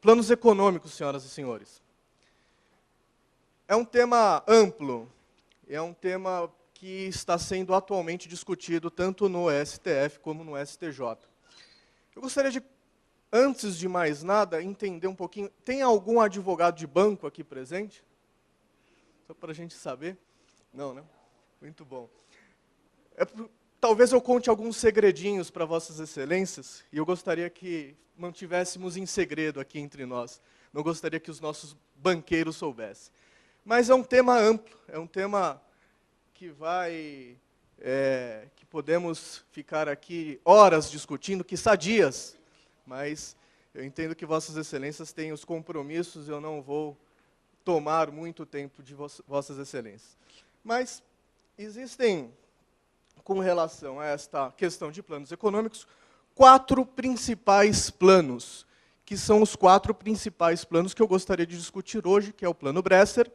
Planos econômicos, senhoras e senhores. É um tema amplo, é um tema que está sendo atualmente discutido tanto no STF como no STJ. Eu gostaria de, antes de mais nada, entender um pouquinho. Tem algum advogado de banco aqui presente? Só para a gente saber. Não, né? Muito bom. Talvez eu conte alguns segredinhos para Vossas Excelências, e eu gostaria que mantivéssemos em segredo aqui entre nós. Não gostaria que os nossos banqueiros soubessem. Mas é um tema amplo, é um tema que que podemos ficar aqui horas discutindo, quiçá dias, mas eu entendo que Vossas Excelências têm os compromissos, eu não vou tomar muito tempo de Vossas Excelências. Mas existem, com relação a esta questão de planos econômicos, 4 principais planos, que são os 4 principais planos que eu gostaria de discutir hoje, que é o Plano Bresser,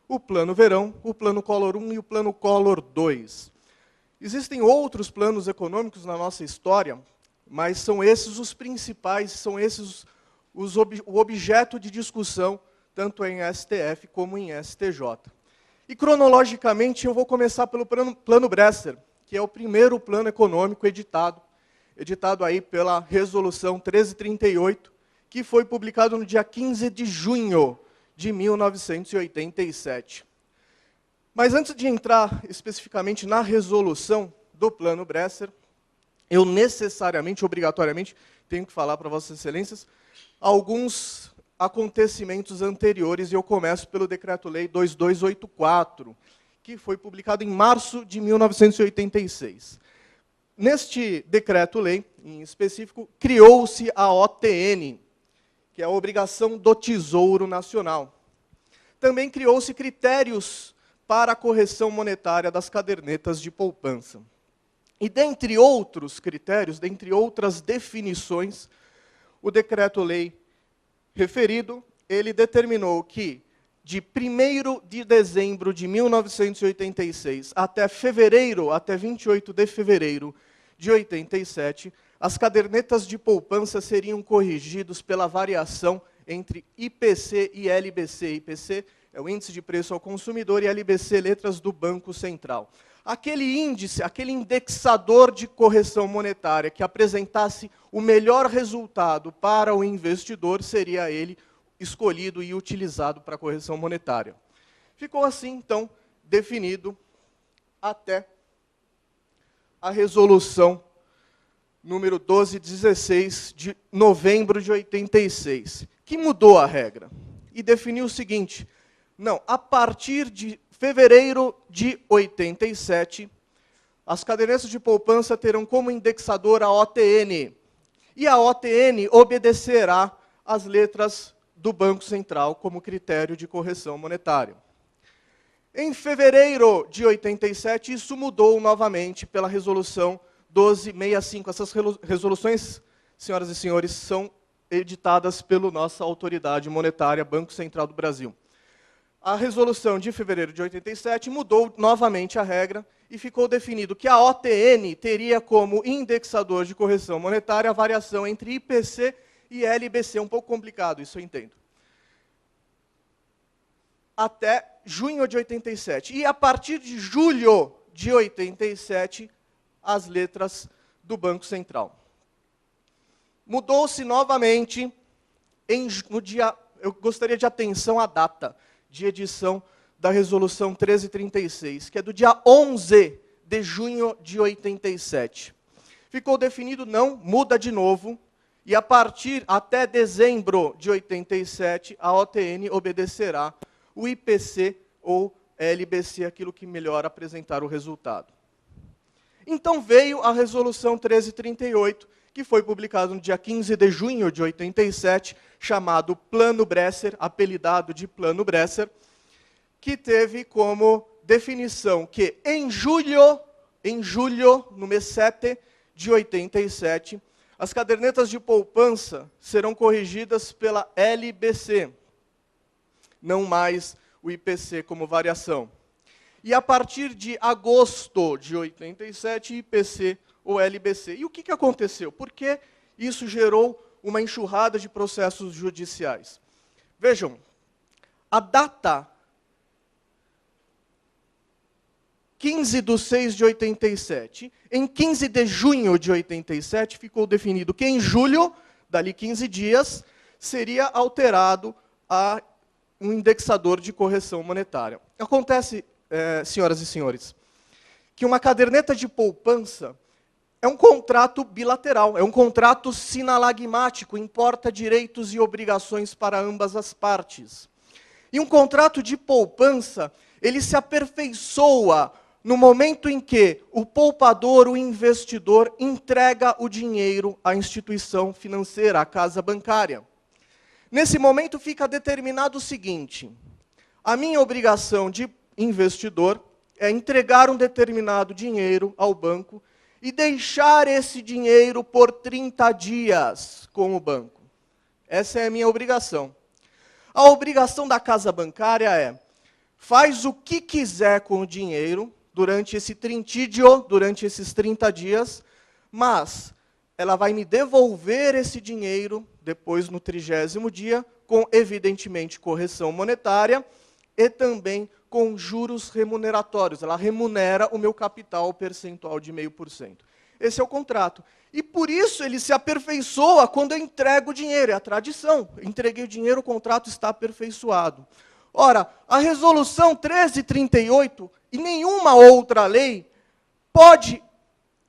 o Plano Verão, o Plano Collor I e o Plano Collor II. Existem outros planos econômicos na nossa história, mas são esses os principais, são esses o objeto de discussão, tanto em STF como em STJ. E, cronologicamente, eu vou começar pelo Plano Bresser, que é o primeiro plano econômico editado aí pela Resolução 1338, que foi publicado no dia 15 de junho de 1987. Mas antes de entrar especificamente na resolução do Plano Bresser, eu necessariamente, obrigatoriamente, tenho que falar para Vossas Excelências alguns acontecimentos anteriores, e eu começo pelo Decreto-Lei 2284, que foi publicado em março de 1986. Neste Decreto-Lei, em específico, criou-se a OTN, que é a Obrigação do Tesouro Nacional. Também criou-se critérios para a correção monetária das cadernetas de poupança. E, dentre outros critérios, dentre outras definições, o Decreto-Lei referido, ele determinou que, de 1º de dezembro de 1986 até 28 de fevereiro de 87, as cadernetas de poupança seriam corrigidos pela variação entre IPC e LBC. IPC é o Índice de Preço ao Consumidor e LBC, letras do Banco Central. Aquele índice, aquele indexador de correção monetária que apresentasse o melhor resultado para o investidor, seria ele escolhido e utilizado para a correção monetária. Ficou assim, então, definido até a resolução número 1216, de novembro de 86, que mudou a regra e definiu o seguinte: não, a partir de fevereiro de 87, as cadernetas de poupança terão como indexador a OTN, e a OTN obedecerá às letras do Banco Central como critério de correção monetária. Em fevereiro de 87, isso mudou novamente pela resolução 1265. Essas resoluções, senhoras e senhores, são editadas pela nossa autoridade monetária, Banco Central do Brasil. A resolução de fevereiro de 87 mudou novamente a regra e ficou definido que a OTN teria como indexador de correção monetária a variação entre IPC e LBC. Um pouco complicado, isso eu entendo. Até junho de 87. E a partir de julho de 87, as letras do Banco Central. Mudou-se novamente, no dia, eu gostaria de atenção à data de edição da Resolução 1336, que é do dia 11 de junho de 87. Ficou definido, não, muda de novo, e a partir até dezembro de 87, a OTN obedecerá o IPC ou LBC, aquilo que melhor apresentar o resultado. Então veio a Resolução 1338, que foi publicada no dia 15 de junho de 87, chamado Plano Bresser, apelidado de Plano Bresser, que teve como definição que em julho, no mês 7 de 87, as cadernetas de poupança serão corrigidas pela LBC, não mais o IPC como variação. E a partir de agosto de 87, IPC ou LBC. E o que aconteceu? Por que isso gerou uma enxurrada de processos judiciais. Vejam, a data 15/6/87, em 15 de junho de 87, ficou definido que em julho, dali 15 dias, seria alterado um indexador de correção monetária. Acontece, senhoras e senhores, que uma caderneta de poupança é um contrato bilateral, é um contrato sinalagmático, importa direitos e obrigações para ambas as partes. E um contrato de poupança, ele se aperfeiçoa no momento em que o poupador, o investidor, entrega o dinheiro à instituição financeira, à casa bancária. Nesse momento fica determinado o seguinte: a minha obrigação de investidor é entregar um determinado dinheiro ao banco e deixar esse dinheiro por 30 dias com o banco. Essa é a minha obrigação. A obrigação da casa bancária é: faz o que quiser com o dinheiro durante esse trintídio, durante esses 30 dias, mas ela vai me devolver esse dinheiro depois no 30º dia, com, evidentemente, correção monetária e também com juros remuneratórios. Ela remunera o meu capital percentual de 0,5%. Esse é o contrato. E por isso ele se aperfeiçoa quando eu entrego o dinheiro. É a tradição. Entreguei o dinheiro, o contrato está aperfeiçoado. Ora, a resolução 1338 e nenhuma outra lei pode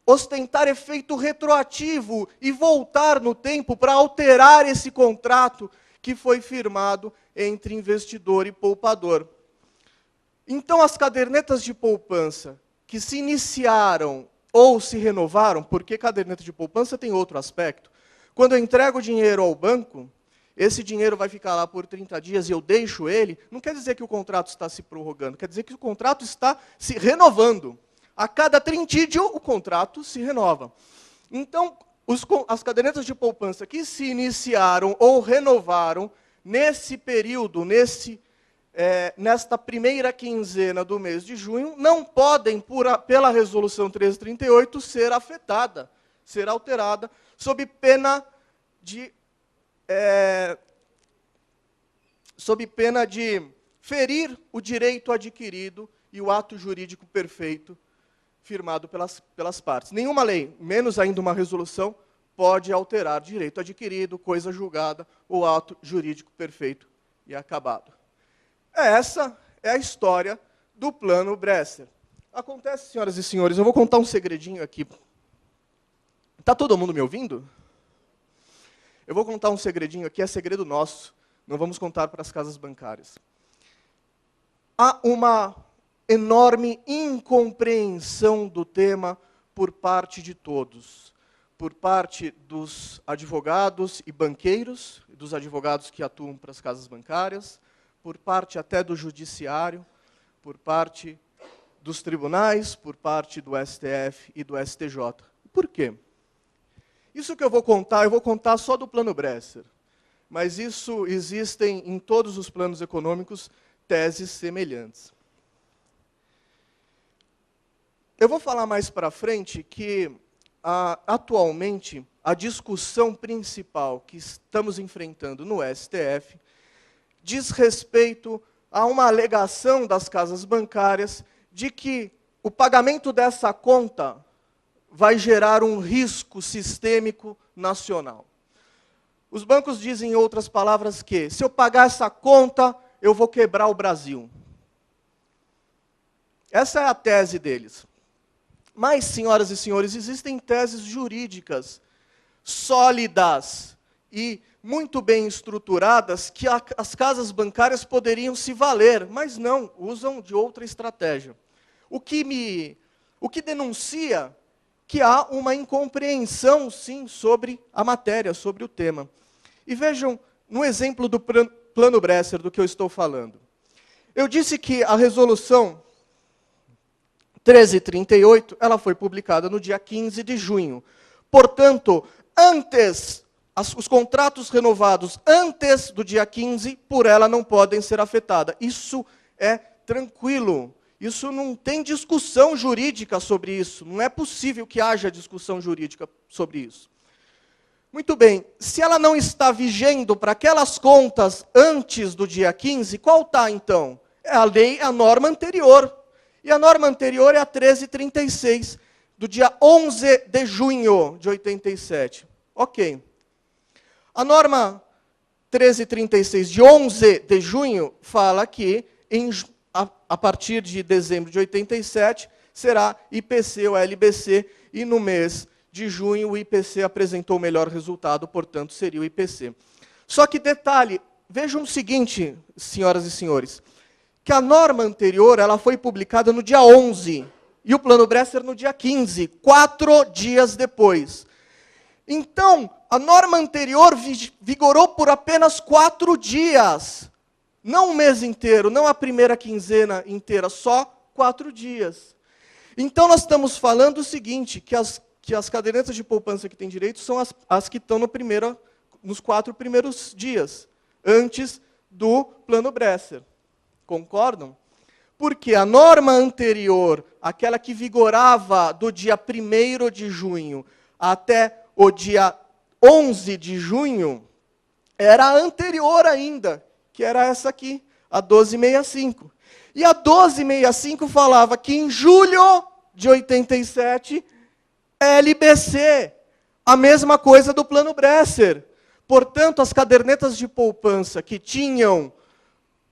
ostentar efeito retroativo e voltar no tempo para alterar esse contrato que foi firmado entre investidor e poupador. Então, as cadernetas de poupança que se iniciaram ou se renovaram, porque caderneta de poupança tem outro aspecto. Quando eu entrego o dinheiro ao banco, esse dinheiro vai ficar lá por 30 dias e eu deixo ele, não quer dizer que o contrato está se prorrogando, quer dizer que o contrato está se renovando. A cada trintídio, o contrato se renova. Então, as cadernetas de poupança que se iniciaram ou renovaram nesse período, nesta primeira quinzena do mês de junho, não podem, pela resolução 1338, ser afetada, ser alterada, sob pena de ferir o direito adquirido e o ato jurídico perfeito firmado pelas partes. Nenhuma lei, menos ainda uma resolução, pode alterar direito adquirido, coisa julgada ou ato jurídico perfeito e acabado. Essa é a história do Plano Bresser. Acontece, senhoras e senhores, eu vou contar um segredinho aqui. Está todo mundo me ouvindo? Eu vou contar um segredinho aqui, é segredo nosso, não vamos contar para as casas bancárias. Há uma enorme incompreensão do tema por parte de todos. Por parte dos advogados e banqueiros, dos advogados que atuam para as casas bancárias, por parte até do judiciário, por parte dos tribunais, por parte do STF e do STJ. Por quê? Isso que eu vou contar só do Plano Bresser. Mas isso existem em todos os planos econômicos teses semelhantes. Eu vou falar mais para frente que, atualmente, a discussão principal que estamos enfrentando no STF diz respeito a uma alegação das casas bancárias de que o pagamento dessa conta vai gerar um risco sistêmico nacional. Os bancos dizem, em outras palavras, que se eu pagar essa conta, eu vou quebrar o Brasil. Essa é a tese deles. Mas, senhoras e senhores, existem teses jurídicas sólidas e muito bem estruturadas que as casas bancárias poderiam se valer, mas não, usam de outra estratégia. O que denuncia que há uma incompreensão, sim, sobre a matéria, sobre o tema. E vejam, no exemplo do Plano Bresser, do que eu estou falando. Eu disse que a resolução 1338, ela foi publicada no dia 15 de junho. Portanto, os contratos renovados antes do dia 15, por ela não podem ser afetados. Isso é tranquilo. Isso não tem discussão jurídica sobre isso. Não é possível que haja discussão jurídica sobre isso. Muito bem, se ela não está vigendo para aquelas contas antes do dia 15, qual está então? É a lei, a norma anterior. E a norma anterior é a 1336, do dia 11 de junho de 87. Ok. A norma 1336 de 11 de junho fala que a partir de dezembro de 87 será IPC ou LBC, e no mês de junho o IPC apresentou o melhor resultado, portanto seria o IPC. Só que detalhe, vejam o seguinte, senhoras e senhores, que a norma anterior ela foi publicada no dia 11 e o Plano Bresser no dia 15, 4 dias depois. Então, a norma anterior vigorou por apenas 4 dias. Não um mês inteiro, não a primeira quinzena inteira, só 4 dias. Então, nós estamos falando o seguinte, que as cadernetas de poupança que têm direito são as que estão nos 4 primeiros dias, antes do Plano Bresser. Concordam? Porque a norma anterior, aquela que vigorava do dia 1º de junho até o dia 11 de junho, era a anterior ainda, que era essa aqui, a 1265. E a 1265 falava que em julho de 87, LBC, a mesma coisa do Plano Bresser. Portanto, as cadernetas de poupança que tinham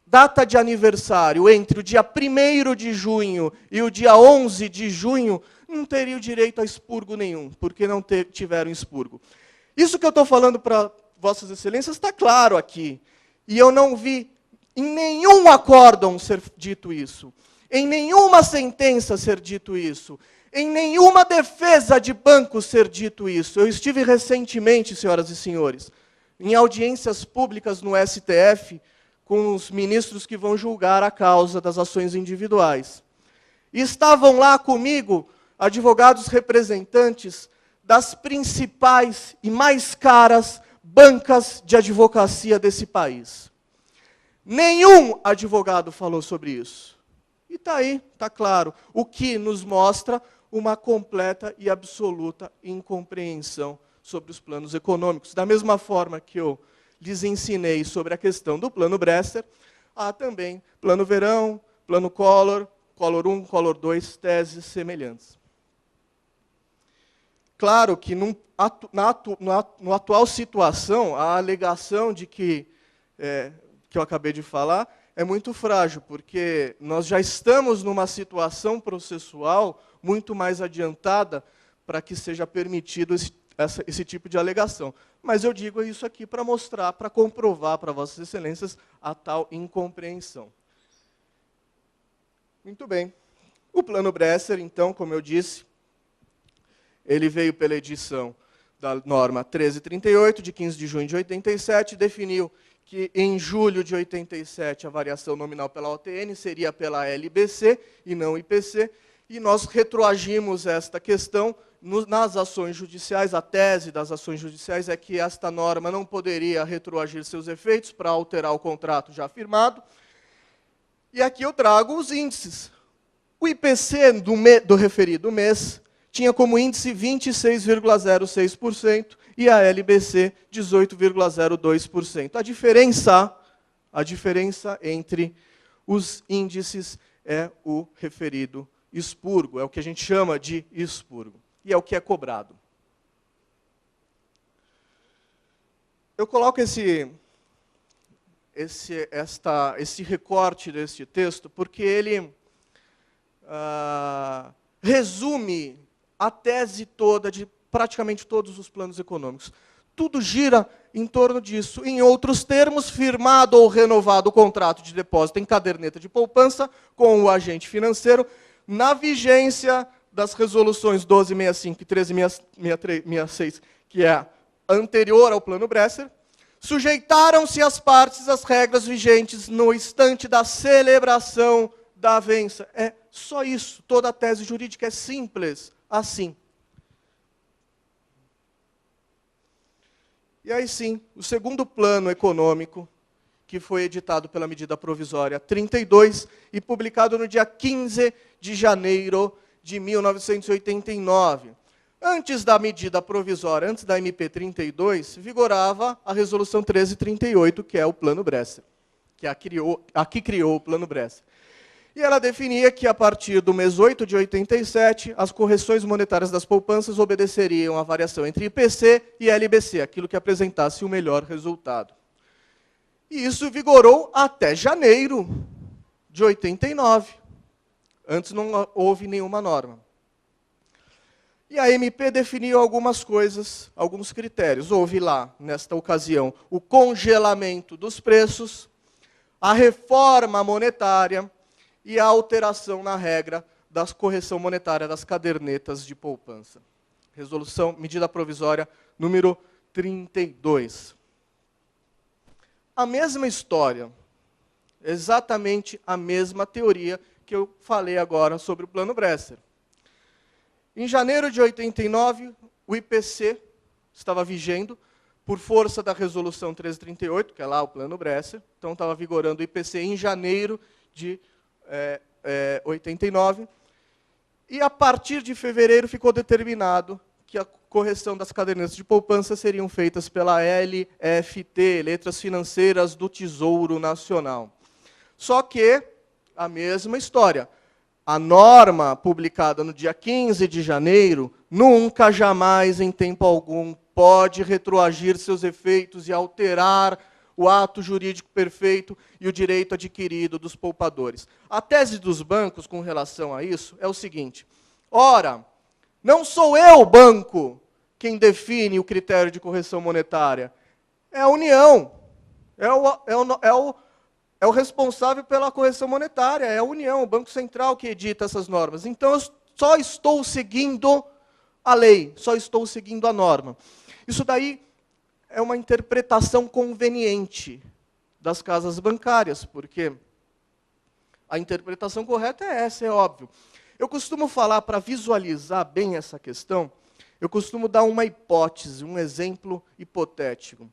data de aniversário entre o dia 1º de junho e o dia 11 de junho, não teriam direito a expurgo nenhum, porque não tiveram expurgo. Isso que eu estou falando para Vossas Excelências está claro aqui. E eu não vi em nenhum acórdão ser dito isso, em nenhuma sentença ser dito isso, em nenhuma defesa de banco ser dito isso. Eu estive recentemente, senhoras e senhores, em audiências públicas no STF, com os ministros que vão julgar a causa das ações individuais. E estavam lá comigo advogados representantes das principais e mais caras bancas de advocacia desse país. Nenhum advogado falou sobre isso. E está aí, está claro, o que nos mostra uma completa e absoluta incompreensão sobre os planos econômicos. Da mesma forma que eu lhes ensinei sobre a questão do Plano Bresser, há também Plano Verão, Plano Collor, Collor 1, Collor 2, teses semelhantes. Claro que na atual situação, a alegação de que eu acabei de falar é muito frágil, porque nós já estamos numa situação processual muito mais adiantada para que seja permitido esse tipo de alegação. Mas eu digo isso aqui para mostrar, para comprovar para Vossas Excelências a tal incompreensão. Muito bem. O Plano Bresser, então, como eu disse, ele veio pela edição da norma 1338, de 15 de junho de 87, definiu que em julho de 87 a variação nominal pela OTN seria pela LBC e não IPC, e nós retroagimos esta questão nas ações judiciais. A tese das ações judiciais é que esta norma não poderia retroagir seus efeitos para alterar o contrato já firmado. E aqui eu trago os índices. O IPC do referido mês tinha como índice 26,06% e a LBC 18,02%. A diferença entre os índices é o referido expurgo, é o que a gente chama de expurgo, e é o que é cobrado. Eu coloco esse recorte deste texto porque ele resume a tese toda de praticamente todos os planos econômicos. Tudo gira em torno disso. Em outros termos, firmado ou renovado o contrato de depósito em caderneta de poupança com o agente financeiro, na vigência das resoluções 1265 e 1366, que é anterior ao Plano Bresser, sujeitaram-se as partes às regras vigentes no instante da celebração da avença. É só isso. Toda a tese jurídica é simples assim. E aí sim, o segundo plano econômico, que foi editado pela medida provisória 32 e publicado no dia 15 de janeiro de 1989. Antes da medida provisória, antes da MP 32, vigorava a Resolução 1338, que é o Plano Bresser, que a que criou o Plano Bresser. E ela definia que, a partir do mês 8 de 87, as correções monetárias das poupanças obedeceriam à variação entre IPC e LBC, aquilo que apresentasse o melhor resultado. E isso vigorou até janeiro de 89. Antes não houve nenhuma norma. E a MP definiu algumas coisas, alguns critérios. Houve lá, nesta ocasião, o congelamento dos preços, a reforma monetária e a alteração na regra da correção monetária das cadernetas de poupança. Resolução, medida provisória número 32. A mesma história, exatamente a mesma teoria que eu falei agora sobre o Plano Bresser. Em janeiro de 89, o IPC estava vigendo por força da Resolução 1338, que é lá o Plano Bresser. Então, estava vigorando o IPC em janeiro de 89. E, a partir de fevereiro, ficou determinado que a correção das cadernetas de poupança seriam feitas pela LFT, Letras Financeiras do Tesouro Nacional. Só que, a mesma história. A norma publicada no dia 15 de janeiro, nunca, jamais, em tempo algum, pode retroagir seus efeitos e alterar o ato jurídico perfeito e o direito adquirido dos poupadores. A tese dos bancos com relação a isso é o seguinte: ora, não sou eu, banco, quem define o critério de correção monetária, é a União, é o responsável pela correção monetária, é a União, o Banco Central que edita essas normas. Então, eu só estou seguindo a lei, só estou seguindo a norma. Isso daí é uma interpretação conveniente das casas bancárias, porque a interpretação correta é essa, é óbvio. Eu costumo falar, para visualizar bem essa questão, eu costumo dar uma hipótese, um exemplo hipotético.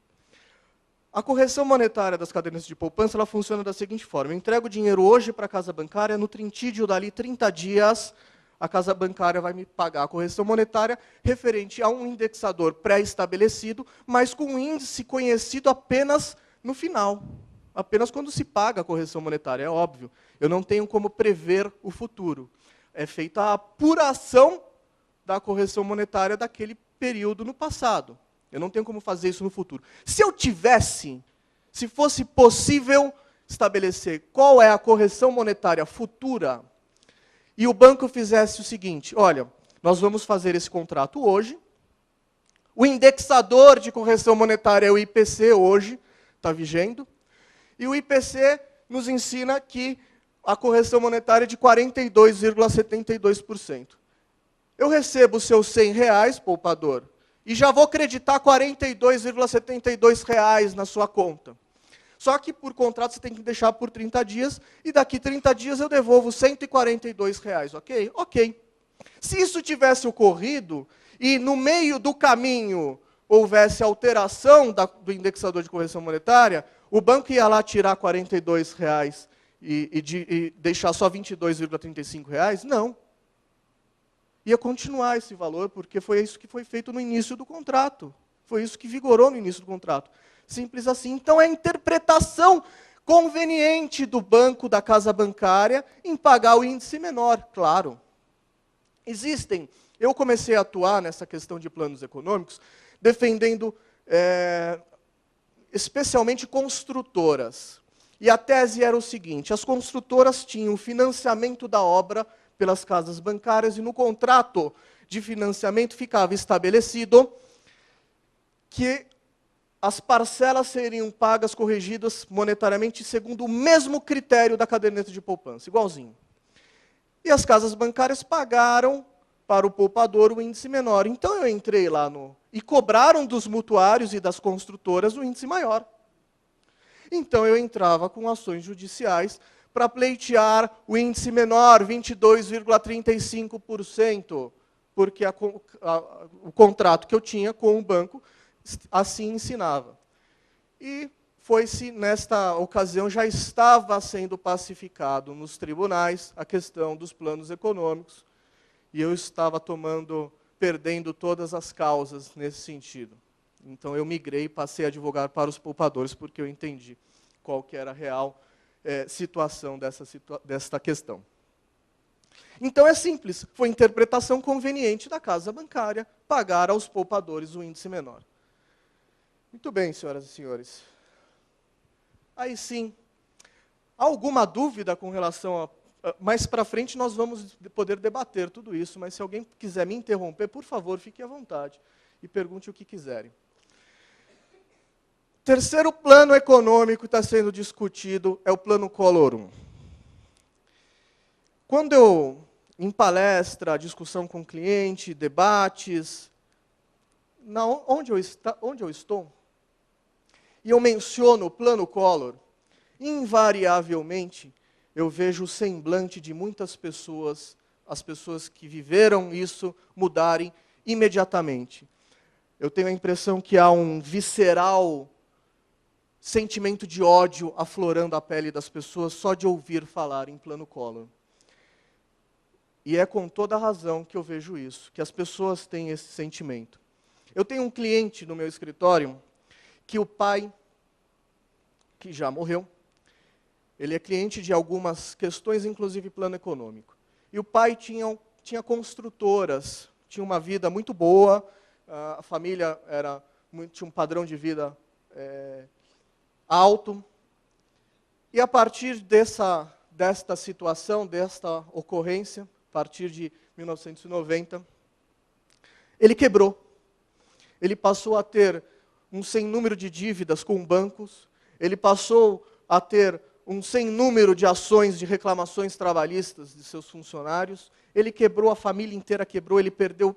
A correção monetária das cadernetas de poupança ela funciona da seguinte forma: eu entrego o dinheiro hoje para a casa bancária, no trintídio dali 30 dias, a casa bancária vai me pagar a correção monetária referente a um indexador pré-estabelecido, mas com um índice conhecido apenas no final, apenas quando se paga a correção monetária, é óbvio. Eu não tenho como prever o futuro. É feita a apuração da correção monetária daquele período no passado. Eu não tenho como fazer isso no futuro. Se eu tivesse, se fosse possível estabelecer qual é a correção monetária futura, e o banco fizesse o seguinte: olha, nós vamos fazer esse contrato hoje, o indexador de correção monetária é o IPC hoje, está vigendo, e o IPC nos ensina que a correção monetária é de 42,72%. Eu recebo os seus R$100, poupador, e já vou creditar R$ 42,72 na sua conta. Só que, por contrato, você tem que deixar por 30 dias, e daqui 30 dias eu devolvo R$ 142, ok? Ok. Se isso tivesse ocorrido, e no meio do caminho houvesse alteração do indexador de correção monetária, o banco ia lá tirar R$ 42 e deixar só R$ 22,35? Não. Ia continuar esse valor, porque foi isso que foi feito no início do contrato. Foi isso que vigorou no início do contrato. Simples assim. Então, é a interpretação conveniente do banco, da casa bancária, em pagar o índice menor, claro. Eu comecei a atuar nessa questão de planos econômicos, defendendo especialmente construtoras. E a tese era o seguinte: as construtoras tinham o financiamento da obra pelas casas bancárias, e no contrato de financiamento ficava estabelecido que as parcelas seriam pagas, corrigidas monetariamente, segundo o mesmo critério da caderneta de poupança, igualzinho. E as casas bancárias pagaram para o poupador o índice menor. Então eu entrei lá e cobraram dos mutuários e das construtoras o índice maior. Então eu entrava com ações judiciais para pleitear o índice menor, 22,35%, porque o contrato que eu tinha com o banco assim ensinava. E foi-se, nesta ocasião, já estava sendo pacificado nos tribunais a questão dos planos econômicos, e eu estava tomando perdendo todas as causas nesse sentido. Então eu migrei e passei a advogar para os poupadores, porque eu entendi qual que era a real situação desta questão. Então é simples, foi interpretação conveniente da casa bancária pagar aos poupadores o índice menor. Muito bem, senhoras e senhores. Aí sim, há alguma dúvida com relação a... Mais para frente nós vamos poder debater tudo isso, mas se alguém quiser me interromper, por favor, fique à vontade e pergunte o que quiserem. Terceiro plano econômico que está sendo discutido é o Plano Collor I. Quando eu, em palestra, discussão com cliente, debates, onde eu estou, e eu menciono o Plano Collor, invariavelmente, eu vejo o semblante de muitas pessoas, as pessoas que viveram isso, mudarem imediatamente. Eu tenho a impressão que há um visceral sentimento de ódio aflorando a pele das pessoas só de ouvir falar em Plano Collor. E é com toda a razão que eu vejo isso, que as pessoas têm esse sentimento. Eu tenho um cliente no meu escritório que o pai, que já morreu, ele é cliente de algumas questões, inclusive plano econômico. E o pai tinha construtoras, tinha uma vida muito boa, a família tinha um padrão de vida alto. E a partir desta situação, desta ocorrência, a partir de 1990, ele quebrou. Ele passou a ter um sem número de dívidas com bancos, ele passou a ter um sem número de ações de reclamações trabalhistas de seus funcionários, ele quebrou, a família inteira quebrou, ele perdeu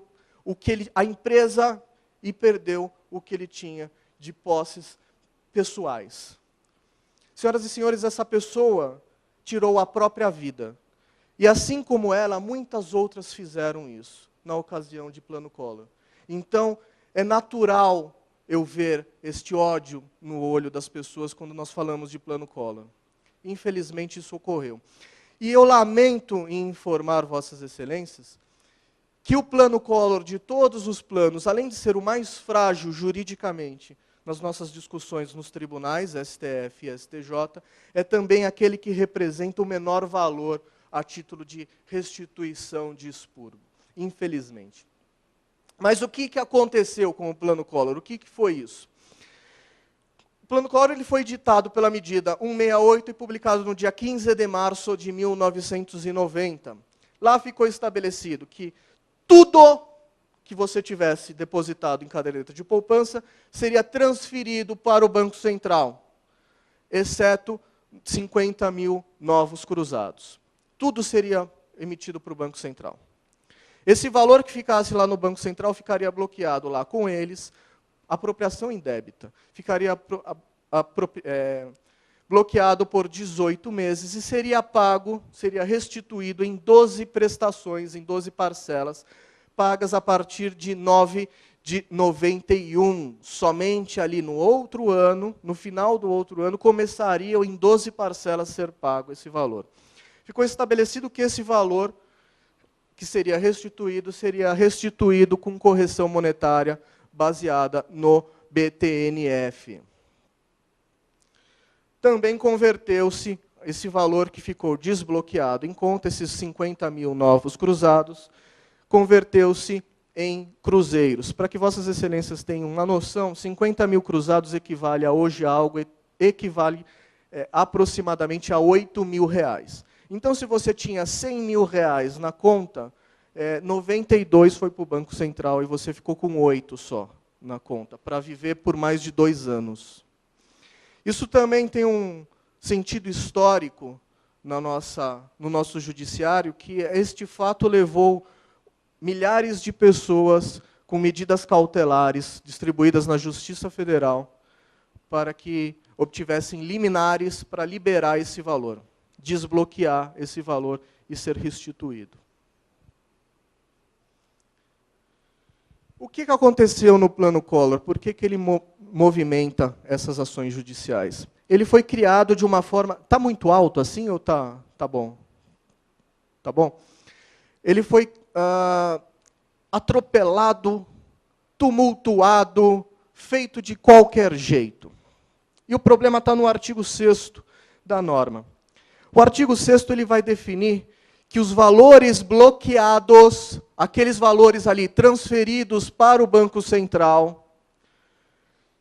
a empresa e perdeu o que ele tinha de posses pessoais. Senhoras e senhores, essa pessoa tirou a própria vida. E assim como ela, muitas outras fizeram isso, na ocasião de Plano Collor. Então, é natural eu ver este ódio no olho das pessoas quando nós falamos de Plano Collor. Infelizmente, isso ocorreu. E eu lamento em informar Vossas Excelências que o Plano Collor, de todos os planos, além de ser o mais frágil juridicamente nas nossas discussões nos tribunais, STF e STJ, é também aquele que representa o menor valor a título de restituição de expurgo, infelizmente. Mas o que aconteceu com o Plano Collor? O que foi isso? O Plano Collor ele foi ditado pela medida 168 e publicado no dia 15 de março de 1990. Lá ficou estabelecido que tudo que você tivesse depositado em caderneta de poupança seria transferido para o Banco Central, exceto 50 mil novos cruzados. Tudo seria emitido para o Banco Central. Esse valor que ficasse lá no Banco Central ficaria bloqueado lá com eles, apropriação indébita, ficaria bloqueado por 18 meses e seria pago, seria restituído em 12 prestações, em 12 parcelas, pagas a partir de 9 de 91. Somente ali no outro ano, no final do outro ano, começaria em 12 parcelas a ser pago esse valor. Ficou estabelecido que esse valor que seria restituído com correção monetária baseada no BTNF. Também converteu-se esse valor que ficou desbloqueado em conta, esses 50 mil novos cruzados, converteu-se em cruzeiros. Para que Vossas Excelências tenham uma noção, 50 mil cruzados equivale a hoje algo, equivale aproximadamente a 8 mil reais. Então, se você tinha 100 mil reais na conta, 92 foi para o Banco Central e você ficou com 8 só na conta, para viver por mais de 2 anos. Isso também tem um sentido histórico no nosso judiciário, que este fato levou milhares de pessoas com medidas cautelares distribuídas na Justiça Federal para que obtivessem liminares para liberar esse valor, desbloquear esse valor e ser restituído. O que aconteceu no Plano Collor? Por que ele movimenta essas ações judiciais? Ele foi criado de uma forma... Está muito alto assim ou tá bom? Tá bom? Ele foi atropelado, tumultuado, feito de qualquer jeito. E o problema está no artigo 6º da norma. O artigo 6º ele vai definir que os valores bloqueados, aqueles valores ali transferidos para o Banco Central,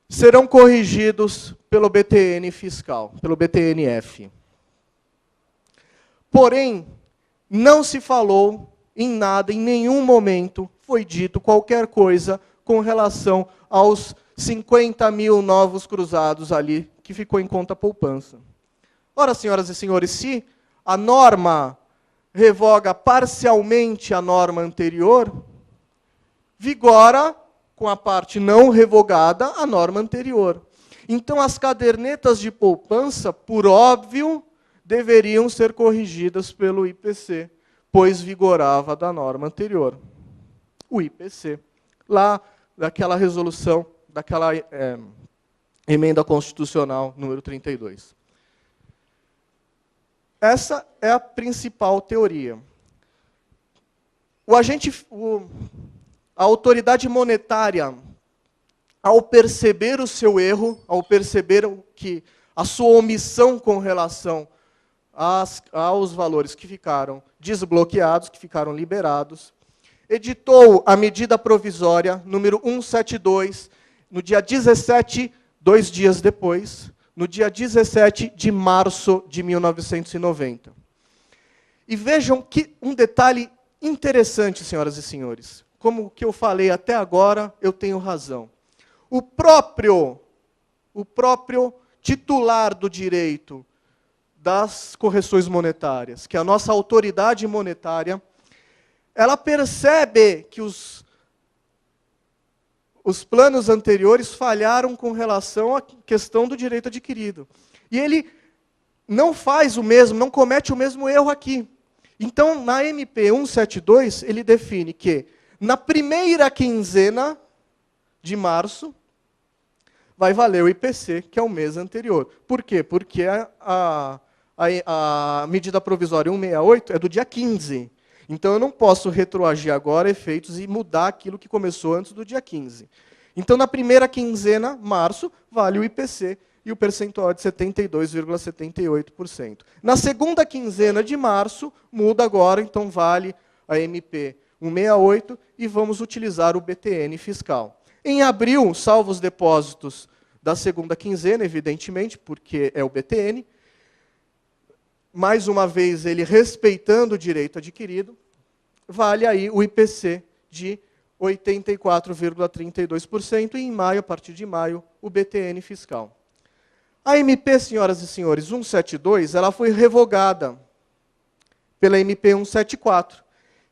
serão corrigidos pelo BTN fiscal, pelo BTNF. Porém, não se falou em nada, em nenhum momento foi dito qualquer coisa com relação aos 50 mil novos cruzados ali, que ficou em conta poupança. Ora, senhoras e senhores, se a norma revoga parcialmente a norma anterior, vigora, com a parte não revogada, a norma anterior. Então, as cadernetas de poupança, por óbvio, deveriam ser corrigidas pelo IPC, pois vigorava da norma anterior. O IPC, lá daquela resolução, daquela emenda constitucional número 32. Essa é a principal teoria. A autoridade monetária, ao perceber o seu erro, ao perceber que a sua omissão com relação aos valores que ficaram desbloqueados, que ficaram liberados, editou a medida provisória número 172, no dia 17, 2 dias depois, no dia 17 de março de 1990. E vejam que um detalhe interessante, senhoras e senhores. Como que eu falei até agora, eu tenho razão. O próprio titular do direito das correções monetárias, que é a nossa autoridade monetária, ela percebe que os planos anteriores falharam com relação à questão do direito adquirido. E ele não faz o mesmo, não comete o mesmo erro aqui. Então, na MP 172, ele define que, na primeira quinzena de março, vai valer o IPC, que é o mês anterior. Por quê? Porque a medida provisória 168 é do dia 15. Então, eu não posso retroagir agora efeitos e mudar aquilo que começou antes do dia 15. Então, na primeira quinzena, março, vale o IPC e o percentual é de 72,78%. Na segunda quinzena de março, muda agora, então vale a MP 168 e vamos utilizar o BTN fiscal. Em abril, salvo os depósitos da segunda quinzena, evidentemente, porque é o BTN, mais uma vez, ele respeitando o direito adquirido, vale aí o IPC de 84,32% e em maio, a partir de maio, o BTN fiscal. A MP, senhoras e senhores, 172, ela foi revogada pela MP 174,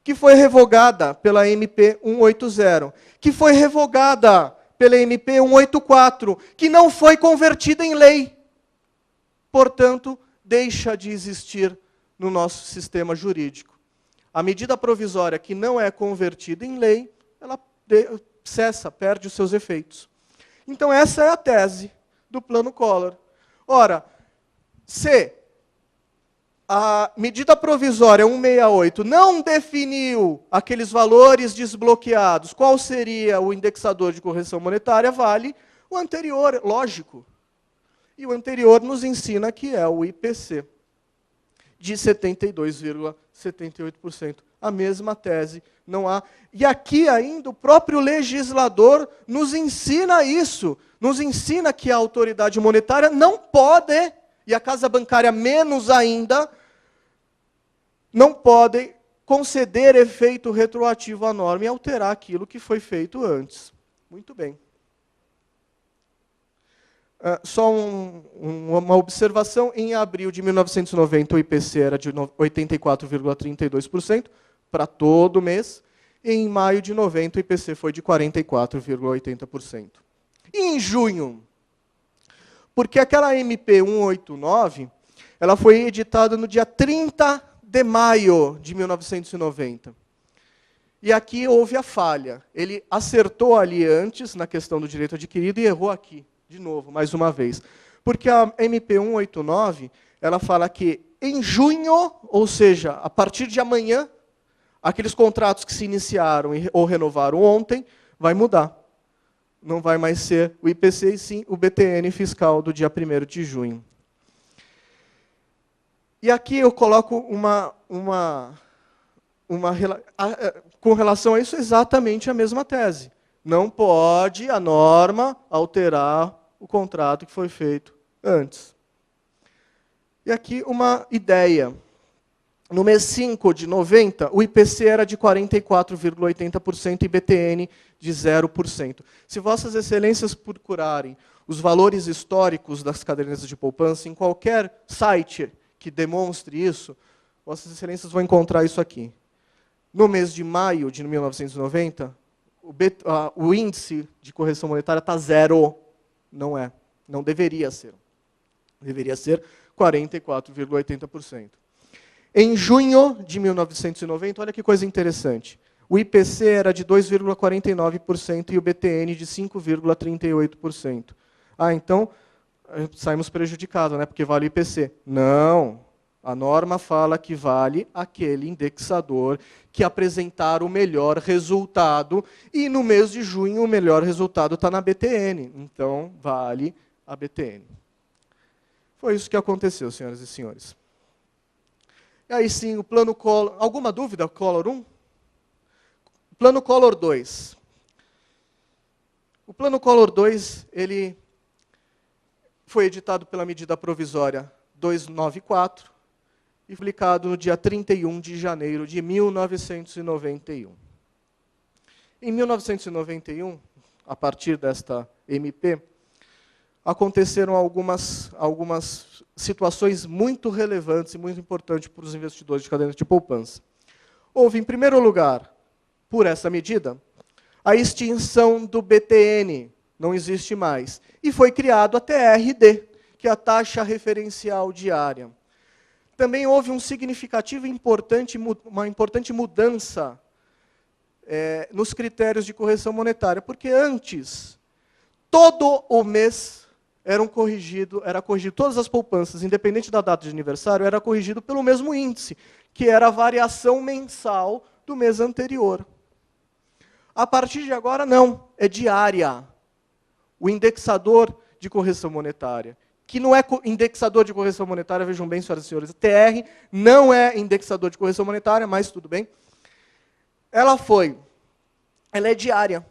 que foi revogada pela MP 180, que foi revogada pela MP 184, que não foi convertida em lei. Portanto, deixa de existir no nosso sistema jurídico. A medida provisória que não é convertida em lei, ela cessa, perde os seus efeitos. Então, essa é a tese do Plano Collor. Ora, se a medida provisória 168 não definiu aqueles valores desbloqueados, qual seria o indexador de correção monetária, vale o anterior, lógico. E o anterior nos ensina que é o IPC, de 72,78%. A mesma tese, não há. E aqui ainda o próprio legislador nos ensina isso, nos ensina que a autoridade monetária não pode, e a Casa Bancária menos ainda, não pode conceder efeito retroativo à norma e alterar aquilo que foi feito antes. Muito bem. Só uma observação, em abril de 1990 o IPC era de 84,32% para todo mês, e em maio de 90 o IPC foi de 44,80%. E em junho? Porque aquela MP 189, ela foi editada no dia 30 de maio de 1990. E aqui houve a falha. Ele acertou ali antes, na questão do direito adquirido, e errou aqui. De novo, mais uma vez. Porque a MP 189, ela fala que em junho, ou seja, a partir de amanhã, aqueles contratos que se iniciaram ou renovaram ontem, vai mudar. Não vai mais ser o IPC, e sim o BTN fiscal do dia 1º de junho. E aqui eu coloco com relação a isso, exatamente a mesma tese. Não pode a norma alterar o contrato que foi feito antes. E aqui uma ideia. No mês 5 de 90, o IPC era de 44,80% e BTN de 0%. Se Vossas Excelências procurarem os valores históricos das cadernetas de poupança em qualquer site que demonstre isso, Vossas Excelências vão encontrar isso aqui. No mês de maio de 1990, o índice de correção monetária está 0. Não é. Não deveria ser. Deveria ser 44,80%. Em junho de 1990, olha que coisa interessante. O IPC era de 2,49% e o BTN de 5,38%. Ah, então saímos prejudicados, né? Porque vale o IPC. Não. A norma fala que vale aquele indexador que apresentar o melhor resultado, e no mês de junho o melhor resultado está na BTN. Então, vale a BTN. Foi isso que aconteceu, senhoras e senhores. E aí sim, o plano Collor... Alguma dúvida, Collor 1? Plano Collor 2. O plano Collor 2, ele foi editado pela medida provisória 294 e publicado no dia 31 de janeiro de 1991. Em 1991, a partir desta MP, aconteceram algumas situações muito relevantes e muito importantes para os investidores de caderneta de poupança. Houve, em primeiro lugar, por essa medida, a extinção do BTN, não existe mais, e foi criado a TRD, que é a taxa referencial diária. Também houve um significativo uma importante mudança nos critérios de correção monetária, porque antes, todo o mês era corrigido, todas as poupanças, independente da data de aniversário, era corrigido pelo mesmo índice, que era a variação mensal do mês anterior. A partir de agora, não, é diária. O indexador de correção monetária, que não é indexador de correção monetária, vejam bem, senhoras e senhores, o TR não é indexador de correção monetária, mas tudo bem. Ela é diária.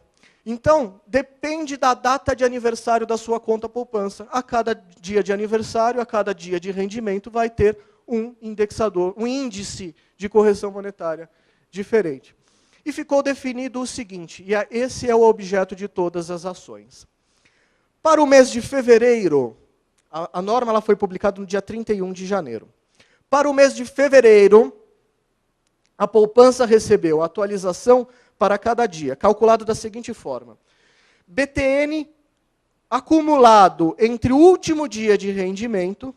Então, depende da data de aniversário da sua conta poupança. A cada dia de aniversário, a cada dia de rendimento, vai ter um indexador, um índice de correção monetária diferente. E ficou definido o seguinte, e esse é o objeto de todas as ações. Para o mês de fevereiro, a norma ela foi publicada no dia 31 de janeiro. Para o mês de fevereiro, a poupança recebeu a atualização para cada dia, calculado da seguinte forma. BTN acumulado entre o último dia de rendimento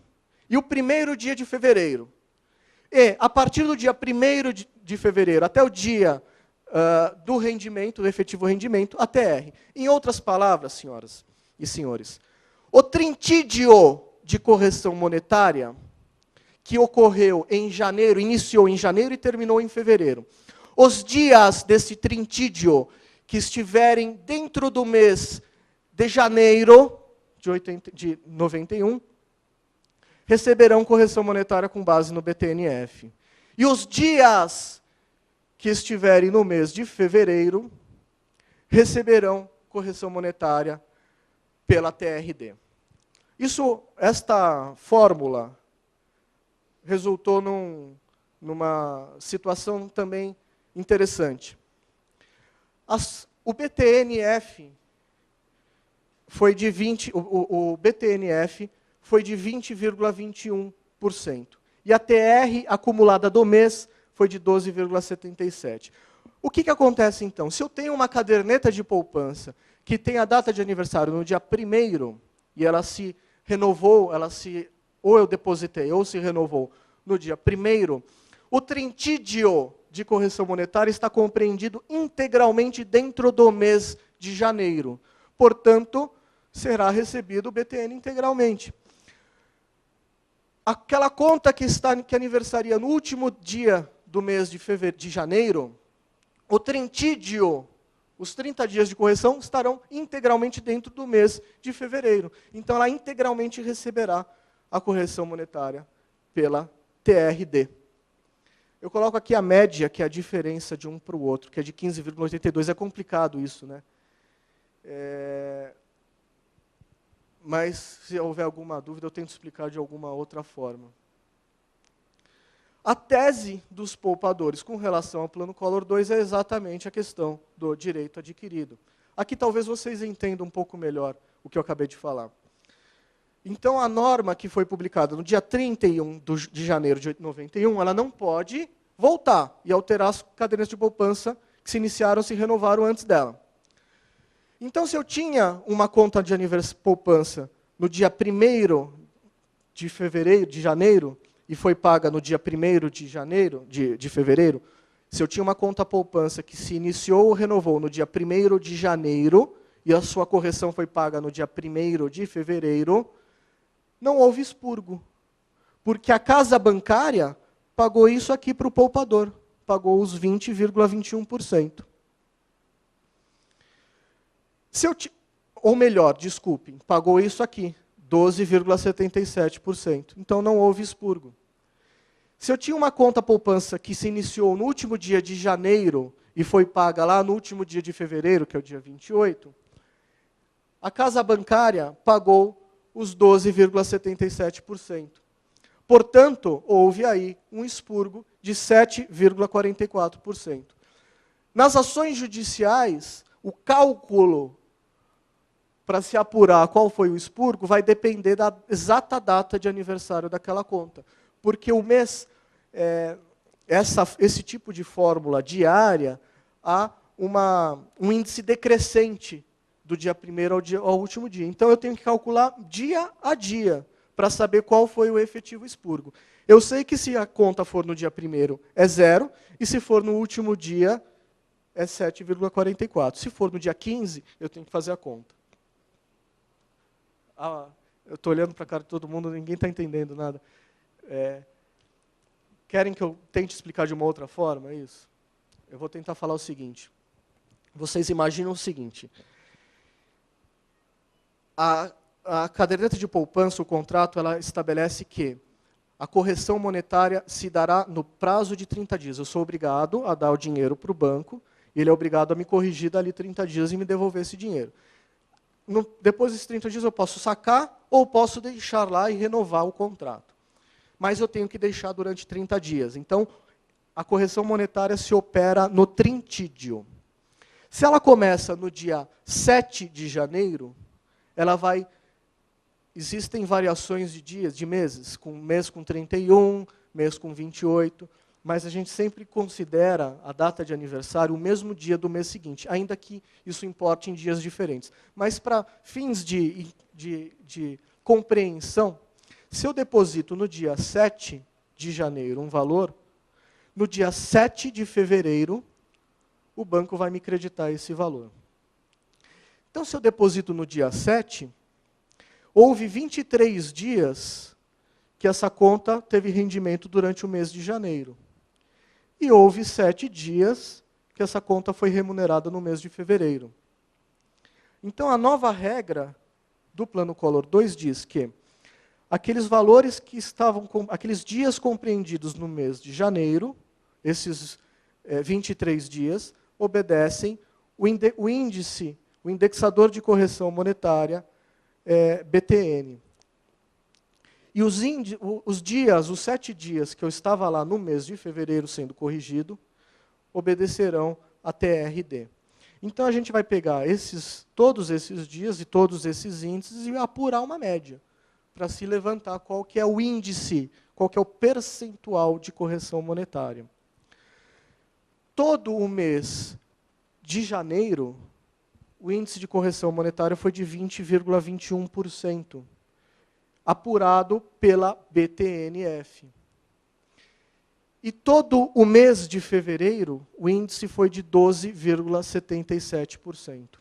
e o primeiro dia de fevereiro. E, a partir do dia 1º de fevereiro até o dia do rendimento, do efetivo rendimento, a TR. Em outras palavras, senhoras e senhores, o trintídio de correção monetária, que ocorreu em janeiro, iniciou em janeiro e terminou em fevereiro. Os dias desse trintídio que estiverem dentro do mês de janeiro de 91, receberão correção monetária com base no BTNF. E os dias que estiverem no mês de fevereiro, receberão correção monetária pela TRD. Esta fórmula resultou numa situação também interessante. O BTNF foi de 20,21%. E a TR acumulada do mês foi de 12,77%. O que acontece, então? Se eu tenho uma caderneta de poupança que tem a data de aniversário no dia 1º, e ela se renovou, ou eu depositei, ou se renovou no dia 1º, o trintídio de correção monetária está compreendido integralmente dentro do mês de janeiro. Portanto, será recebido o BTN integralmente. Aquela conta que aniversaria no último dia do mês de janeiro, o trintídio, os 30 dias de correção, estarão integralmente dentro do mês de fevereiro. Então, ela integralmente receberá a correção monetária pela TRD. Eu coloco aqui a média, que é a diferença de um para o outro, que é de 15,82. É complicado isso, né? Mas, se houver alguma dúvida, eu tento explicar de alguma outra forma. A tese dos poupadores com relação ao Plano Collor II é exatamente a questão do direito adquirido. Aqui talvez vocês entendam um pouco melhor o que eu acabei de falar. Então, a norma que foi publicada no dia 31 de janeiro de 91, ela não pode voltar e alterar as cadernetas de poupança que se iniciaram, se renovaram antes dela. Então, se eu tinha uma conta de poupança no dia 1º de janeiro, e foi paga no dia 1º de fevereiro, se eu tinha uma conta poupança que se iniciou ou renovou no dia 1º de janeiro, e a sua correção foi paga no dia 1º de fevereiro, não houve expurgo. Porque a casa bancária pagou isso aqui para o poupador, pagou os 20,21%. Ou melhor, desculpem, pagou isso aqui, 12,77%. Então, não houve expurgo. Se eu tinha uma conta poupança que se iniciou no último dia de janeiro e foi paga lá no último dia de fevereiro, que é o dia 28, a casa bancária pagou os 12,77%. Portanto, houve aí um expurgo de 7,44%. Nas ações judiciais, o cálculo para se apurar qual foi o expurgo, vai depender da exata data de aniversário daquela conta. Porque o mês, esse tipo de fórmula diária, há um índice decrescente do dia 1º ao último dia. Então, eu tenho que calcular dia a dia, para saber qual foi o efetivo expurgo. Eu sei que se a conta for no dia 1º, é 0, e se for no último dia, é 7,44. Se for no dia 15, eu tenho que fazer a conta. Eu estou olhando para a cara de todo mundo, ninguém está entendendo nada. Querem que eu tente explicar de uma outra forma isso? Eu vou tentar falar o seguinte. Vocês imaginam o seguinte. A caderneta de poupança, o contrato, ela estabelece que a correção monetária se dará no prazo de 30 dias. Eu sou obrigado a dar o dinheiro para o banco, e ele é obrigado a me corrigir dali 30 dias e me devolver esse dinheiro. Depois desses 30 dias eu posso sacar ou posso deixar lá e renovar o contrato. Mas eu tenho que deixar durante 30 dias. Então, a correção monetária se opera no trintídio. Se ela começa no dia 7 de janeiro, ela vai... Existem variações de dias, de meses, mês com 31, mês com 28, mas a gente sempre considera a data de aniversário o mesmo dia do mês seguinte, ainda que isso importe em dias diferentes. Mas, para fins de compreensão, se eu deposito no dia 7 de janeiro um valor, no dia 7 de fevereiro, o banco vai me creditar esse valor. Então, se eu deposito no dia 7, houve 23 dias que essa conta teve rendimento durante o mês de janeiro. E houve 7 dias que essa conta foi remunerada no mês de fevereiro. Então, a nova regra do Plano Collor II diz que aqueles valores que estavam, aqueles dias compreendidos no mês de janeiro, esses 23 dias, obedecem o índice, o indexador de correção monetária, BTN. E os 7 dias que eu estava lá no mês de fevereiro sendo corrigido, obedecerão a TRD. Então, a gente vai pegar todos esses dias e todos esses índices e apurar uma média, para se levantar qual que é o índice, qual que é o percentual de correção monetária. Todo o mês de janeiro, o índice de correção monetária foi de 20,21%, apurado pela BTNF. E todo o mês de fevereiro, o índice foi de 12,77%.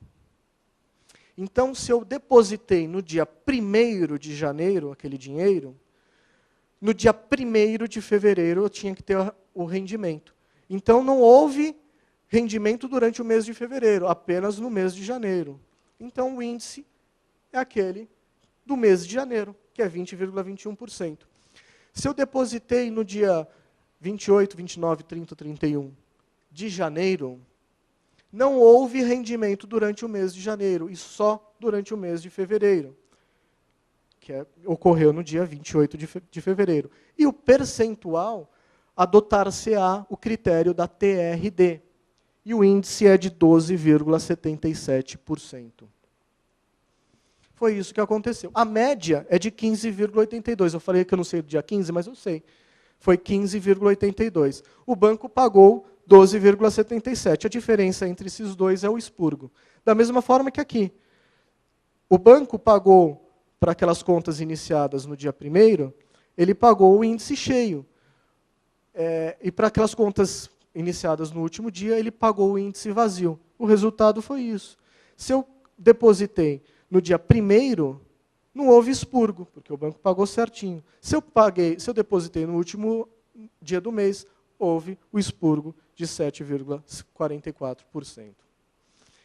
Então, se eu depositei no dia 1º de janeiro aquele dinheiro, no dia 1º de fevereiro eu tinha que ter o rendimento. Então, não houve rendimento durante o mês de fevereiro, apenas no mês de janeiro. Então, o índice é aquele do mês de janeiro, que é 20,21%. Se eu depositei no dia 28, 29, 30, 31 de janeiro, não houve rendimento durante o mês de janeiro, e só durante o mês de fevereiro, que ocorreu no dia 28 de fevereiro. E o percentual, adotar-se-á o critério da TRD, e o índice é de 12,77%. Foi isso que aconteceu. A média é de 15,82%. Eu falei que eu não sei do dia 15, mas eu sei. Foi 15,82%. O banco pagou 12,77%. A diferença entre esses dois é o expurgo. Da mesma forma que aqui. O banco pagou, para aquelas contas iniciadas no dia 1º, ele pagou o índice cheio. E para aquelas contas iniciadas no último dia, ele pagou o índice vazio. O resultado foi isso. Se eu depositei no dia 1º, não houve expurgo, porque o banco pagou certinho. Se eu depositei no último dia do mês, houve o expurgo de 7,44%.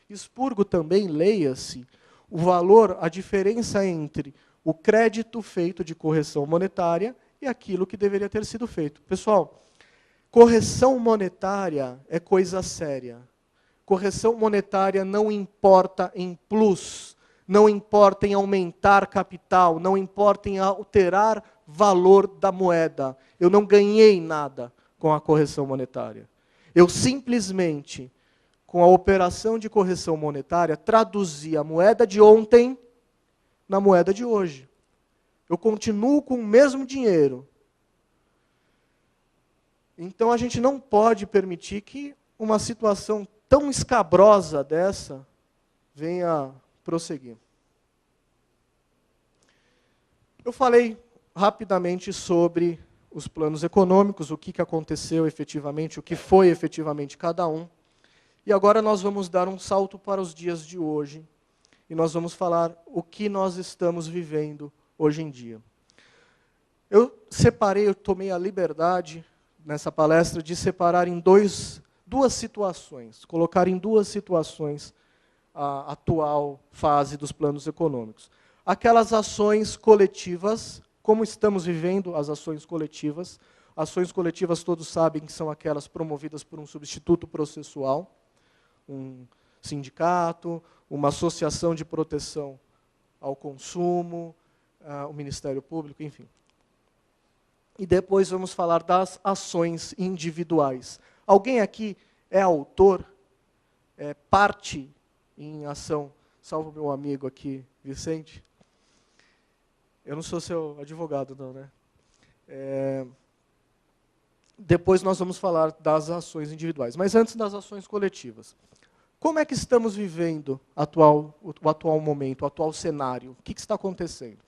Expurgo também, leia-se, o valor, a diferença entre o crédito feito de correção monetária e aquilo que deveria ter sido feito. Pessoal, correção monetária é coisa séria. Correção monetária não importa em plus, não importa em aumentar capital, não importa em alterar valor da moeda. Eu não ganhei nada com a correção monetária. Eu simplesmente, com a operação de correção monetária, traduzi a moeda de ontem na moeda de hoje. Eu continuo com o mesmo dinheiro. Então a gente não pode permitir que uma situação tão escabrosa dessa venha prosseguir. Eu falei rapidamente sobre os planos econômicos, o que aconteceu efetivamente, o que foi efetivamente cada um. E agora nós vamos dar um salto para os dias de hoje. E nós vamos falar o que nós estamos vivendo hoje em dia. Eu tomei a liberdade, nessa palestra, de separar em duas situações, colocar em duas situações a atual fase dos planos econômicos. Aquelas ações coletivas, como estamos vivendo as ações coletivas. Ações coletivas, todos sabem que são aquelas promovidas por um substituto processual, um sindicato, uma associação de proteção ao consumo, o Ministério Público, enfim. E depois vamos falar das ações individuais. Alguém aqui é autor, parte em ação, salvo meu amigo aqui, Vicente? Eu não sou seu advogado, não, né? Depois nós vamos falar das ações individuais. Mas antes das ações coletivas. Como é que estamos vivendo o atual momento, o atual cenário? O que está acontecendo?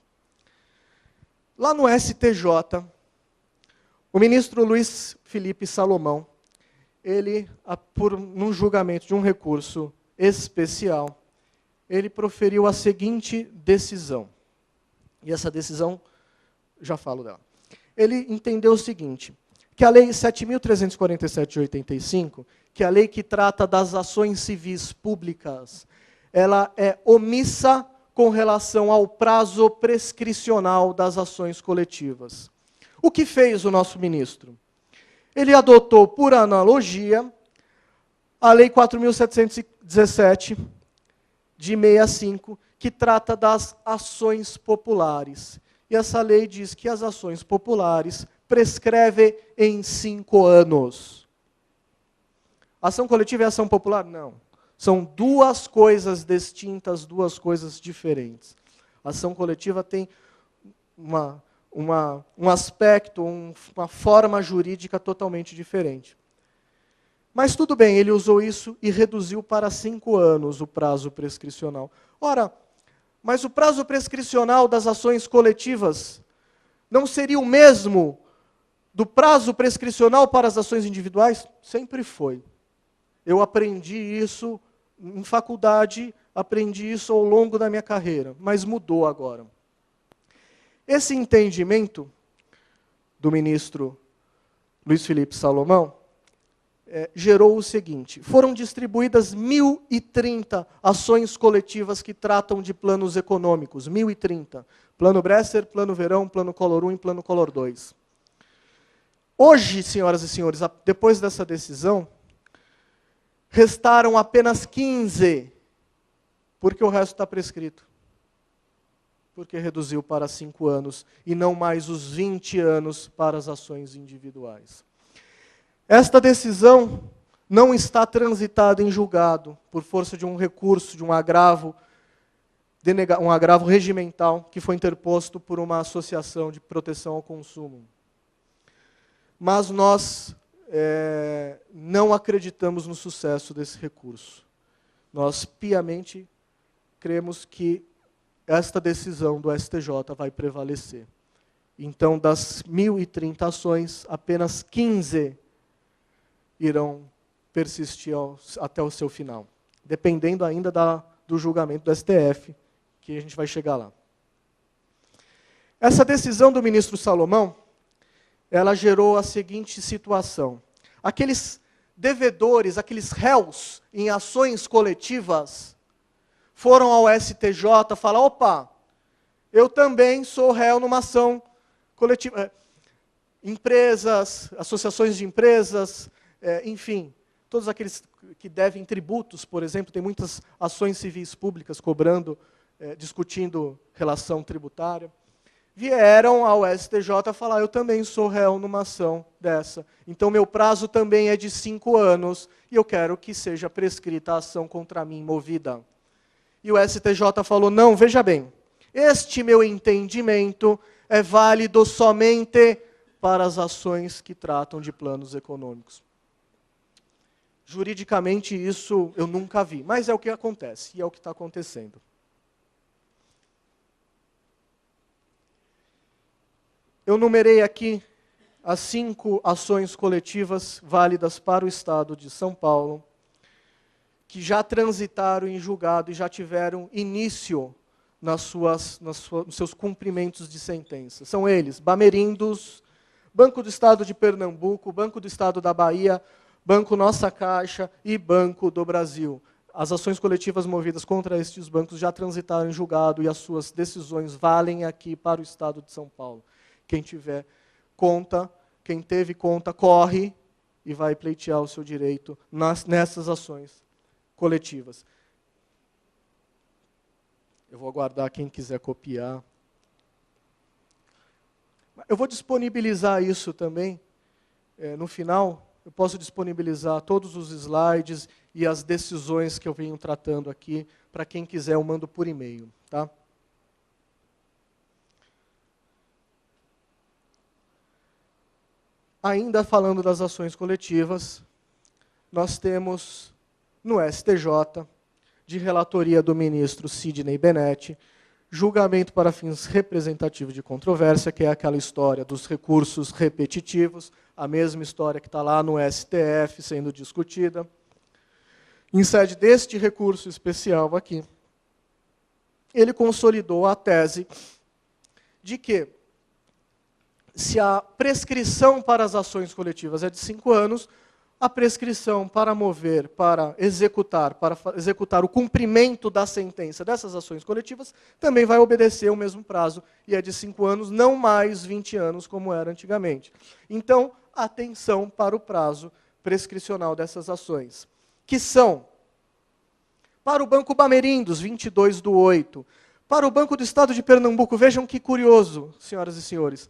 Lá no STJ, o ministro Luiz Felipe Salomão, ele, num julgamento de um recurso especial, ele proferiu a seguinte decisão. E essa decisão, já falo dela. Ele entendeu o seguinte, que a Lei 7.347 de 85, que é a lei que trata das ações civis públicas, ela é omissa com relação ao prazo prescricional das ações coletivas. O que fez o nosso ministro? Ele adotou, por analogia, a Lei 4.717, de 65, que trata das ações populares. E essa lei diz que as ações populares prescrevem em 5 anos. Ação coletiva e ação popular? Não. São duas coisas distintas, duas coisas diferentes. A ação coletiva tem um aspecto, uma forma jurídica totalmente diferente. Mas tudo bem, ele usou isso e reduziu para 5 anos o prazo prescricional. Ora, mas o prazo prescricional das ações coletivas não seria o mesmo do prazo prescricional para as ações individuais? Sempre foi. Eu aprendi isso em faculdade, aprendi isso ao longo da minha carreira, mas mudou agora. Esse entendimento do ministro Luiz Felipe Salomão, gerou o seguinte: foram distribuídas 1.030 ações coletivas que tratam de planos econômicos, 1.030. Plano Bresser, Plano Verão, Plano Collor 1 e Plano Collor 2. Hoje, senhoras e senhores, depois dessa decisão, restaram apenas 15, porque o resto está prescrito. Porque reduziu para 5 anos e não mais os 20 anos para as ações individuais. Esta decisão não está transitada em julgado por força de um recurso, de um agravo regimental que foi interposto por uma associação de proteção ao consumo. Mas nós não acreditamos no sucesso desse recurso. Nós piamente cremos que esta decisão do STJ vai prevalecer. Então, das 1.030 ações, apenas 15 irão persistir até o seu final, dependendo ainda do julgamento do STF, que a gente vai chegar lá. Essa decisão do ministro Salomão, ela gerou a seguinte situação. Aqueles devedores, aqueles réus em ações coletivas, foram ao STJ falar: opa, eu também sou réu numa ação coletiva. Empresas, associações de empresas, enfim, todos aqueles que devem tributos, por exemplo, tem muitas ações civis públicas cobrando, discutindo relação tributária, vieram ao STJ falar: eu também sou réu numa ação dessa, então meu prazo também é de 5 anos, e eu quero que seja prescrita a ação contra mim movida. E o STJ falou: não, veja bem, este meu entendimento é válido somente para as ações que tratam de planos econômicos. Juridicamente isso eu nunca vi, mas é o que acontece, e é o que está acontecendo. Eu numerei aqui as 5 ações coletivas válidas para o Estado de São Paulo, que já transitaram em julgado e já tiveram início nos seus cumprimentos de sentença. São eles: Bamerindos, Banco do Estado de Pernambuco, Banco do Estado da Bahia, Banco Nossa Caixa e Banco do Brasil. As ações coletivas movidas contra estes bancos já transitaram em julgado e as suas decisões valem aqui para o Estado de São Paulo. Quem tiver conta, quem teve conta, corre e vai pleitear o seu direito nessas ações coletivas. Eu vou aguardar quem quiser copiar. Eu vou disponibilizar isso também, no final. Eu posso disponibilizar todos os slides e as decisões que eu venho tratando aqui. Para quem quiser, eu mando por e-mail. Tá? Ainda falando das ações coletivas, nós temos no STJ, de relatoria do ministro Sidney Benetti, julgamento para fins representativos de controvérsia, que é aquela história dos recursos repetitivos, a mesma história que está lá no STF sendo discutida. Em sede deste recurso especial aqui, ele consolidou a tese de que, se a prescrição para as ações coletivas é de 5 anos, a prescrição para executar o cumprimento da sentença dessas ações coletivas também vai obedecer o mesmo prazo, e é de 5 anos, não mais 20 anos, como era antigamente. Então, atenção para o prazo prescricional dessas ações, que são, para o Banco Bamerindos, 22/8, para o Banco do Estado de Pernambuco, vejam que curioso, senhoras e senhores,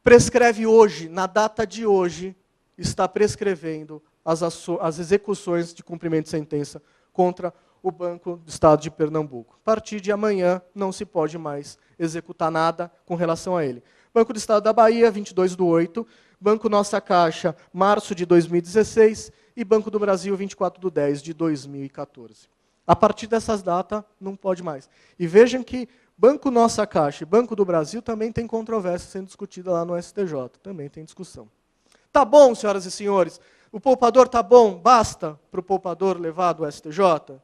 prescreve hoje, na data de hoje, está prescrevendo as execuções de cumprimento de sentença contra o Banco do Estado de Pernambuco. A partir de amanhã, não se pode mais executar nada com relação a ele. Banco do Estado da Bahia, 22/8, Banco Nossa Caixa, março de 2016, e Banco do Brasil, 24/10/2014. A partir dessas datas, não pode mais. E vejam que Banco Nossa Caixa e Banco do Brasil também tem controvérsia sendo discutida lá no STJ, também tem discussão. Tá bom, senhoras e senhores? O poupador tá bom? Basta para o poupador levar do STJ?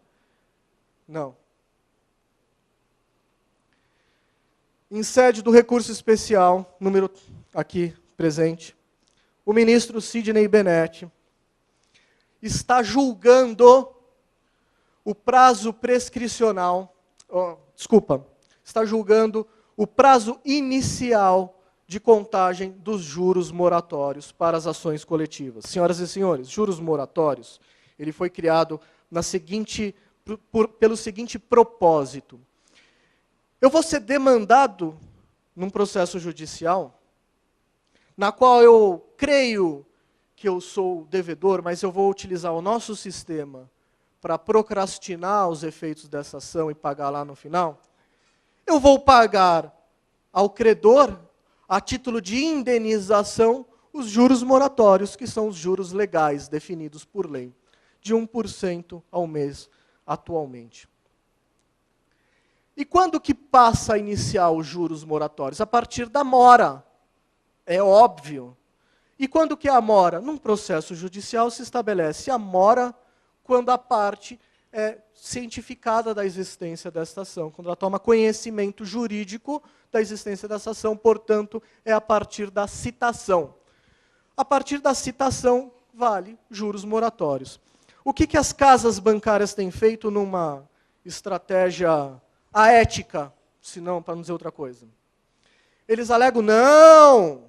Não. Em sede do recurso especial, número aqui presente, o ministro Sidney Bennett está julgando o prazo prescricional, está julgando o prazo inicial de contagem dos juros moratórios para as ações coletivas. Senhoras e senhores, juros moratórios, ele foi criado pelo seguinte propósito. Eu vou ser demandado num processo judicial, na qual eu creio que eu sou devedor, mas eu vou utilizar o nosso sistema para procrastinar os efeitos dessa ação e pagar lá no final. Eu vou pagar ao credor, a título de indenização, os juros moratórios, que são os juros legais definidos por lei, de 1% ao mês atualmente. E quando que passa a iniciar os juros moratórios? A partir da mora, é óbvio. E quando que é a mora? Num processo judicial se estabelece a mora quando a parte é cientificada da existência desta ação, quando ela toma conhecimento jurídico da existência dessa ação, portanto, é a partir da citação. A partir da citação, vale juros moratórios. O que as casas bancárias têm feito numa estratégia aética, se não, para não dizer outra coisa? Eles alegam, não,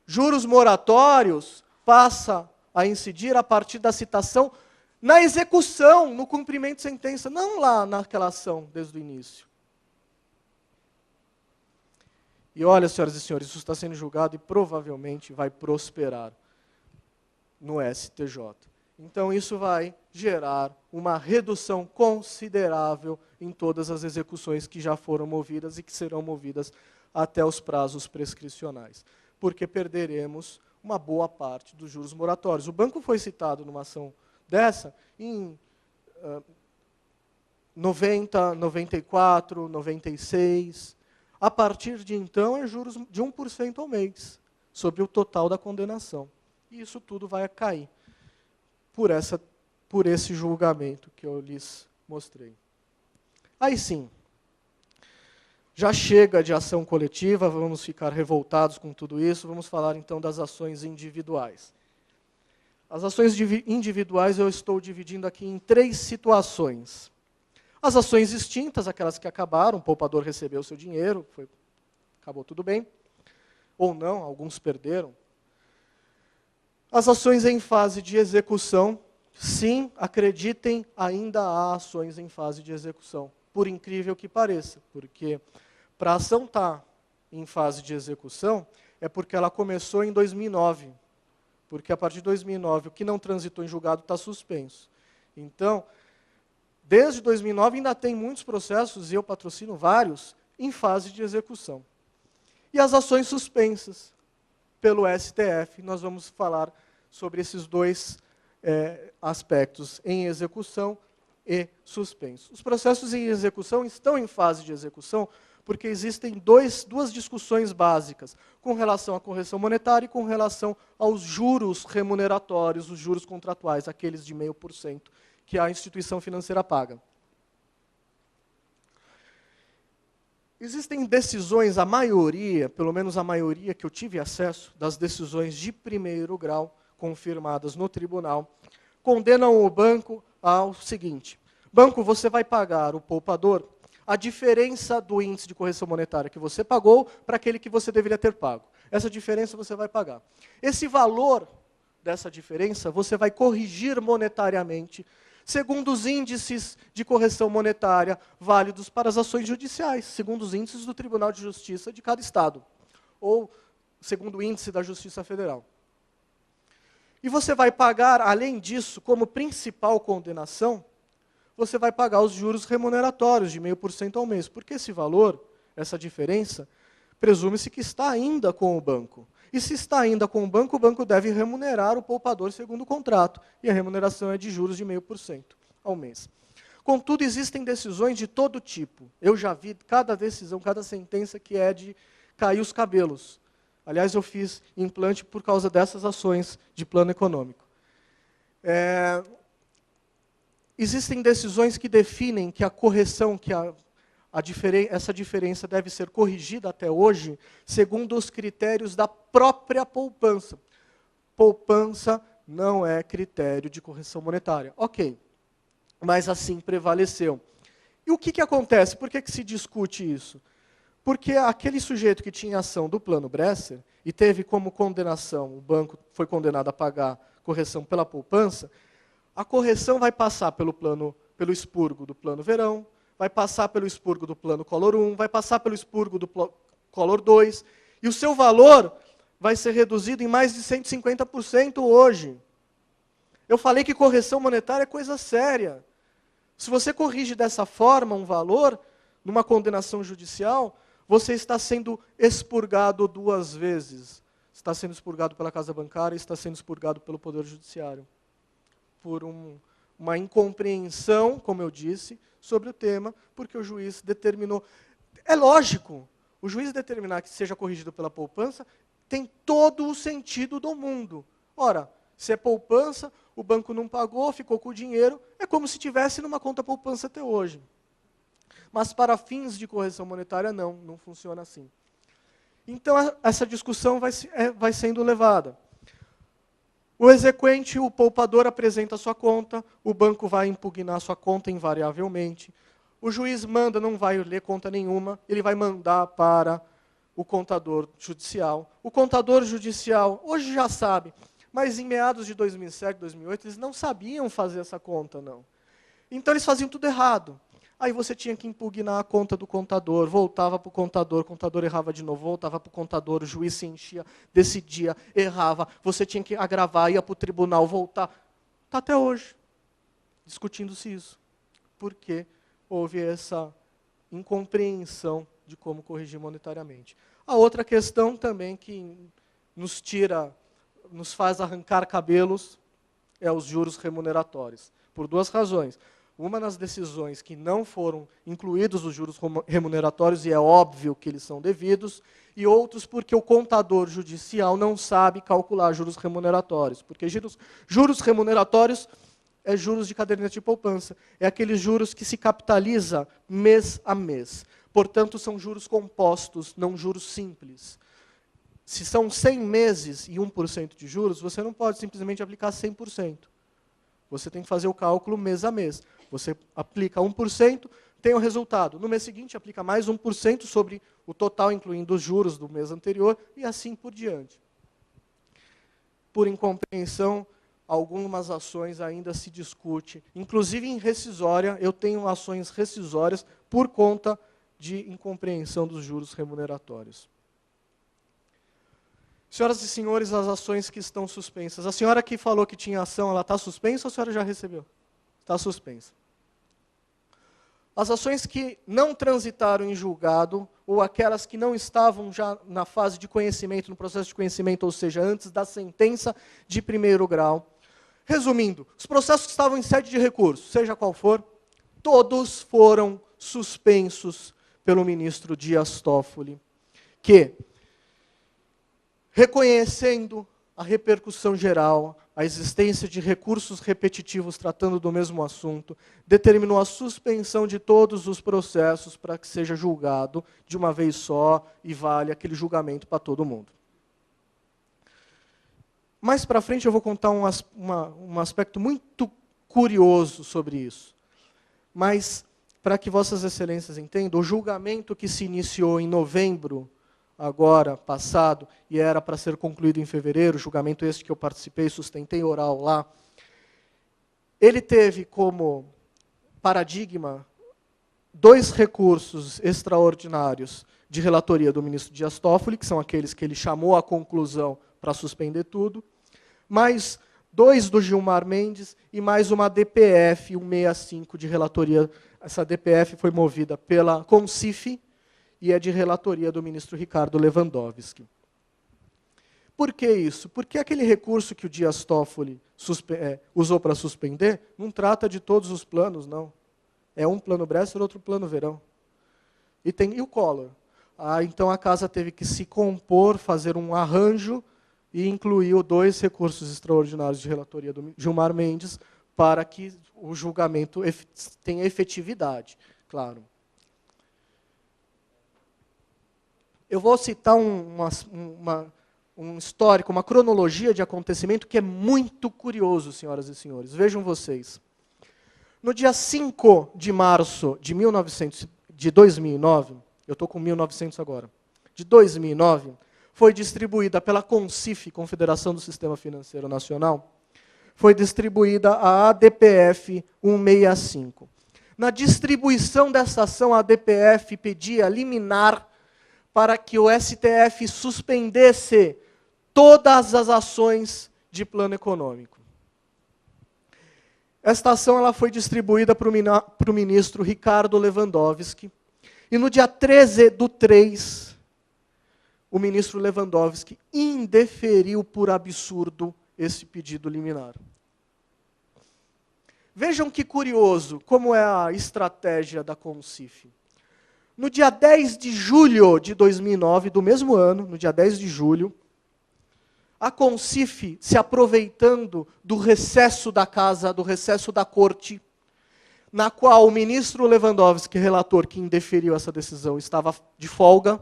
juros moratórios passa a incidir a partir da citação na execução, no cumprimento de sentença, não lá naquela ação, desde o início. E olha, senhoras e senhores, isso está sendo julgado e provavelmente vai prosperar no STJ. Então isso vai gerar uma redução considerável em todas as execuções que já foram movidas e que serão movidas até os prazos prescricionais, porque perderemos uma boa parte dos juros moratórios. O banco foi citado numa ação dessa em 90, 94, 96. A partir de então, é juros de 1% ao mês, sobre o total da condenação. E isso tudo vai cair por esse julgamento que eu lhes mostrei. Aí sim, já chega de ação coletiva, vamos ficar revoltados com tudo isso, vamos falar então das ações individuais. As ações individuais eu estou dividindo aqui em 3 situações. As ações extintas, aquelas que acabaram, o poupador recebeu seu dinheiro, acabou tudo bem, ou não, alguns perderam. As ações em fase de execução, sim, acreditem, ainda há ações em fase de execução, por incrível que pareça, porque para a ação estar em fase de execução, é porque ela começou em 2009, porque a partir de 2009, o que não transitou em julgado está suspenso. Então, desde 2009 ainda tem muitos processos, e eu patrocino vários, em fase de execução. E as ações suspensas pelo STF, nós vamos falar sobre esses 2 aspectos, em execução e suspenso. Os processos em execução estão em fase de execução porque existem duas discussões básicas, com relação à correção monetária e com relação aos juros remuneratórios, os juros contratuais, aqueles de 0,5%, que a instituição financeira paga. Existem decisões, a maioria, pelo menos a maioria que eu tive acesso, das decisões de primeiro grau, confirmadas no tribunal, condenam o banco ao seguinte: banco, você vai pagar o poupador a diferença do índice de correção monetária que você pagou para aquele que você deveria ter pago. Essa diferença você vai pagar. Esse valor dessa diferença você vai corrigir monetariamente, segundo os índices de correção monetária válidos para as ações judiciais, segundo os índices do Tribunal de Justiça de cada estado, ou segundo o índice da Justiça Federal. E você vai pagar, além disso, como principal condenação, você vai pagar os juros remuneratórios de 0,5% ao mês, porque esse valor, essa diferença, presume-se que está ainda com o banco. E se está ainda com o banco deve remunerar o poupador segundo o contrato, e a remuneração é de juros de 0,5% ao mês. Contudo, existem decisões de todo tipo. Eu já vi cada decisão, cada sentença que é de cair os cabelos. Aliás, eu fiz implante por causa dessas ações de plano econômico. Existem decisões que definem que a correção, que essa diferença deve ser corrigida até hoje, segundo os critérios da própria poupança. poupança não é critério de correção monetária. Ok, mas assim prevaleceu. E o que acontece? Por que se discute isso? Porque aquele sujeito que tinha ação do plano Bresser e teve como condenação, o banco foi condenado a pagar correção pela poupança, a correção vai passar pelo expurgo do plano verão, vai passar pelo expurgo do plano Collor 1, vai passar pelo expurgo do Collor 2, e o seu valor vai ser reduzido em mais de 150% hoje. Eu falei que correção monetária é coisa séria. Se você corrige dessa forma um valor, numa condenação judicial, você está sendo expurgado duas vezes. Está sendo expurgado pela Casa Bancária e está sendo expurgado pelo Poder Judiciário. Por uma incompreensão, como eu disse, sobre o tema, porque o juiz determinou. É lógico, o juiz determinar que seja corrigido pela poupança tem todo o sentido do mundo. Ora, se é poupança, o banco não pagou, ficou com o dinheiro, é como se tivesse numa conta poupança até hoje. Mas para fins de correção monetária, não funciona assim. Então, essa discussão vai sendo levada. O exequente, o poupador, apresenta a sua conta, o banco vai impugnar a sua conta invariavelmente. O juiz manda, não vai ler conta nenhuma, ele vai mandar para o contador judicial. O contador judicial, hoje já sabe, mas em meados de 2007, 2008, eles não sabiam fazer essa conta, não. Então, eles faziam tudo errado. Aí você tinha que impugnar a conta do contador, voltava para o contador errava de novo, voltava para o contador, o juiz se enchia, decidia, errava, você tinha que agravar, ia para o tribunal, voltar. Está até hoje, discutindo-se isso. Porque houve essa incompreensão de como corrigir monetariamente. A outra questão também que nos faz arrancar cabelos, é os juros remuneratórios. Por duas razões. Uma nas decisões que não foram incluídos os juros remuneratórios, e é óbvio que eles são devidos, e outros porque o contador judicial não sabe calcular juros remuneratórios. Porque juros remuneratórios é juros de caderneta de poupança. É aqueles juros que se capitaliza mês a mês. Portanto, são juros compostos, não juros simples. Se são 100 meses e 1% de juros, você não pode simplesmente aplicar 100%. Você tem que fazer o cálculo mês a mês. Você aplica 1%, tem o resultado. No mês seguinte, aplica mais 1% sobre o total, incluindo os juros do mês anterior, e assim por diante. Por incompreensão, algumas ações ainda se discute. Inclusive em rescisória, eu tenho ações rescisórias por conta de incompreensão dos juros remuneratórios. Senhoras e senhores, as ações que estão suspensas. A senhora que falou que tinha ação, ela está suspensa ou a senhora já recebeu? Está suspensa. As ações que não transitaram em julgado, ou aquelas que não estavam já na fase de conhecimento, no processo de conhecimento, ou seja, antes da sentença de primeiro grau. Resumindo, os processos que estavam em sede de recurso, seja qual for, todos foram suspensos pelo ministro Dias Toffoli, que, reconhecendo a repercussão geral, a existência de recursos repetitivos tratando do mesmo assunto, determinou a suspensão de todos os processos para que seja julgado de uma vez só e vale aquele julgamento para todo mundo. Mais para frente eu vou contar um aspecto muito curioso sobre isso. Mas, para que Vossas Excelências entendam, o julgamento que se iniciou em novembro agora, passado, e era para ser concluído em fevereiro, julgamento este que eu participei, sustentei oral lá, ele teve como paradigma 2 recursos extraordinários de relatoria do ministro Dias Toffoli, que são aqueles que ele chamou à conclusão para suspender tudo, mais 2 do Gilmar Mendes e mais uma DPF 165 de relatoria. Essa DPF foi movida pela CONCIF, e é de relatoria do ministro Ricardo Lewandowski. Por que isso? Porque aquele recurso que o Dias Toffoli usou para suspender não trata de todos os planos, não. É um plano Bresser, outro plano Verão. E o Collor. Então a casa teve que se compor, fazer um arranjo e incluiu 2 recursos extraordinários de relatoria do Gilmar Mendes para que o julgamento tenha efetividade, claro. Eu vou citar um histórico, uma cronologia de acontecimento que é muito curioso, senhoras e senhores. Vejam vocês. No dia 5 de março de 2009, eu estou com 1900 agora, de 2009, foi distribuída pela CONCIF, Confederação do Sistema Financeiro Nacional, foi distribuída a ADPF 165. Na distribuição dessa ação, a ADPF pedia liminar para que o STF suspendesse todas as ações de plano econômico. Esta ação ela foi distribuída para o ministro Ricardo Lewandowski, e no dia 13/3, o ministro Lewandowski indeferiu por absurdo esse pedido liminar. Vejam que curioso como é a estratégia da CONCIF. No dia 10 de julho de 2009, do mesmo ano, no dia 10 de julho, a CONCIF, se aproveitando do recesso da casa, do recesso da corte, na qual o ministro Lewandowski, relator que indeferiu essa decisão, estava de folga,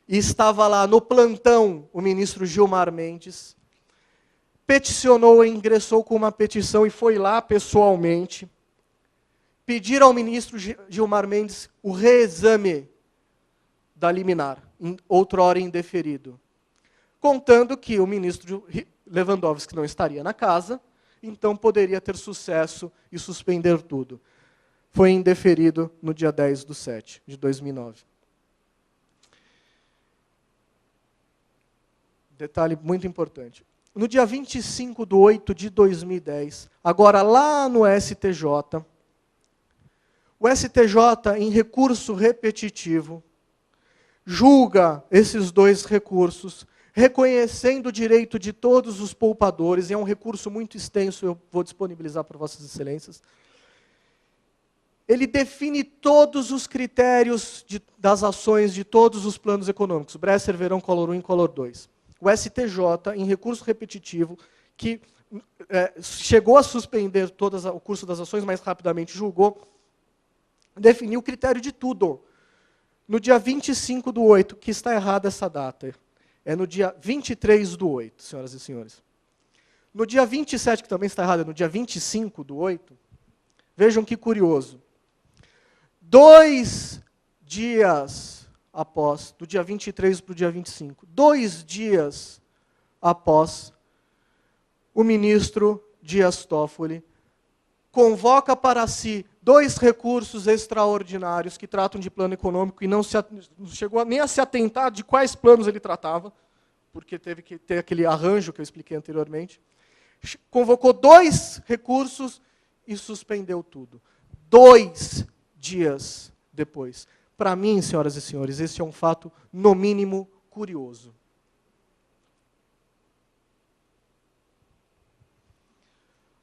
e estava lá no plantão o ministro Gilmar Mendes, peticionou, ingressou com uma petição e foi lá pessoalmente pedir ao ministro Gilmar Mendes o reexame da liminar, outrora indeferido, contando que o ministro Lewandowski não estaria na casa, então poderia ter sucesso e suspender tudo. Foi indeferido no dia 10/7 de 2009. Detalhe muito importante. No dia 25/8 de 2010, agora lá no STJ, o STJ, em recurso repetitivo, julga esses dois recursos, reconhecendo o direito de todos os poupadores, e é um recurso muito extenso, eu vou disponibilizar para Vossas Excelências. Ele define todos os critérios das ações de todos os planos econômicos, Bresser, Verão, Collor 1 e Collor 2. O STJ, em recurso repetitivo, que chegou a suspender o curso das ações, mas rapidamente julgou, definiu o critério de tudo. No dia 25/8, que está errada essa data, é no dia 23/8, senhoras e senhores. No dia 27, que também está errado, é no dia 25/8, vejam que curioso. 2 dias após, do dia 23 para o dia 25, 2 dias após, o ministro Dias Toffoli convoca para si 2 recursos extraordinários que tratam de plano econômico e não chegou nem a se atentar de quais planos ele tratava, porque teve que ter aquele arranjo que eu expliquei anteriormente. Convocou 2 recursos e suspendeu tudo. 2 dias depois. Para mim, senhoras e senhores, esse é um fato, no mínimo, curioso.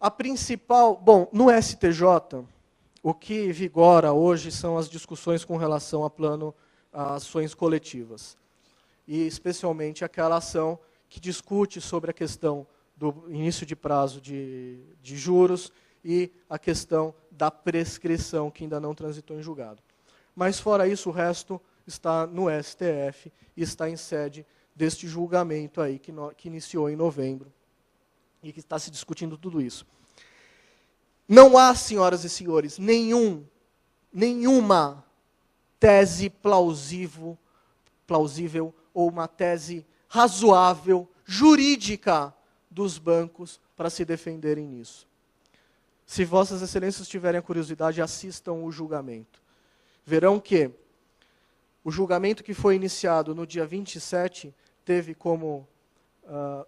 A principal... Bom, no STJ, o que vigora hoje são as discussões com relação a ações coletivas. E, especialmente, aquela ação que discute sobre a questão do início de prazo de juros e a questão da prescrição, que ainda não transitou em julgado. Mas, fora isso, o resto está no STF e está em sede deste julgamento aí que iniciou em novembro e que está se discutindo tudo isso. Não há, senhoras e senhores, nenhuma tese plausível ou uma tese razoável, jurídica dos bancos para se defenderem nisso. Se Vossas Excelências tiverem a curiosidade, assistam o julgamento. Verão que o julgamento que foi iniciado no dia 27 teve como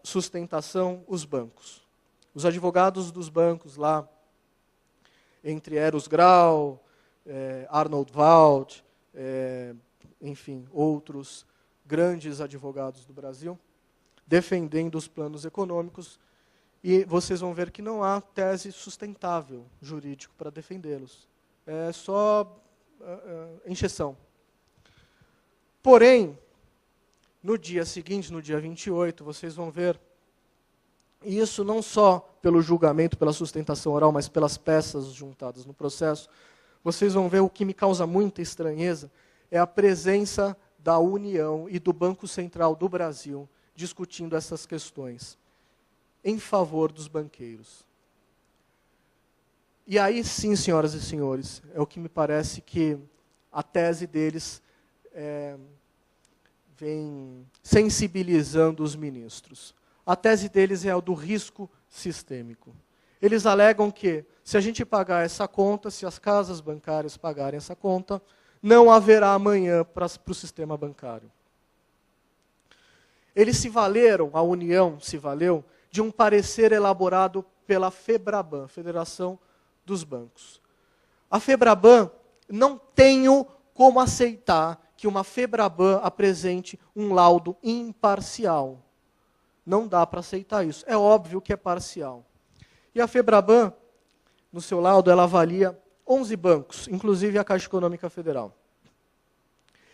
sustentação os bancos. Os advogados dos bancos lá, entre Eros Grau, Arnold Wald, enfim, outros grandes advogados do Brasil, defendendo os planos econômicos, e vocês vão ver que não há tese sustentável jurídico para defendê-los. É só encheção. Porém, no dia seguinte, no dia 28, vocês vão ver, e isso não só pelo julgamento, pela sustentação oral, mas pelas peças juntadas no processo, vocês vão ver o que me causa muita estranheza, é a presença da União e do Banco Central do Brasil discutindo essas questões em favor dos banqueiros. E aí sim, senhoras e senhores, é o que me parece que a tese deles vem sensibilizando os ministros. A tese deles é a do risco sistêmico. Eles alegam que, se a gente pagar essa conta, se as casas bancárias pagarem essa conta, não haverá amanhã para o sistema bancário. Eles se valeram, a União se valeu, de um parecer elaborado pela FEBRABAN, Federação dos Bancos. A FEBRABAN, não tenho como aceitar que uma FEBRABAN apresente um laudo imparcial. Não dá para aceitar isso. É óbvio que é parcial. E a FEBRABAN, no seu laudo, ela avalia 11 bancos, inclusive a Caixa Econômica Federal.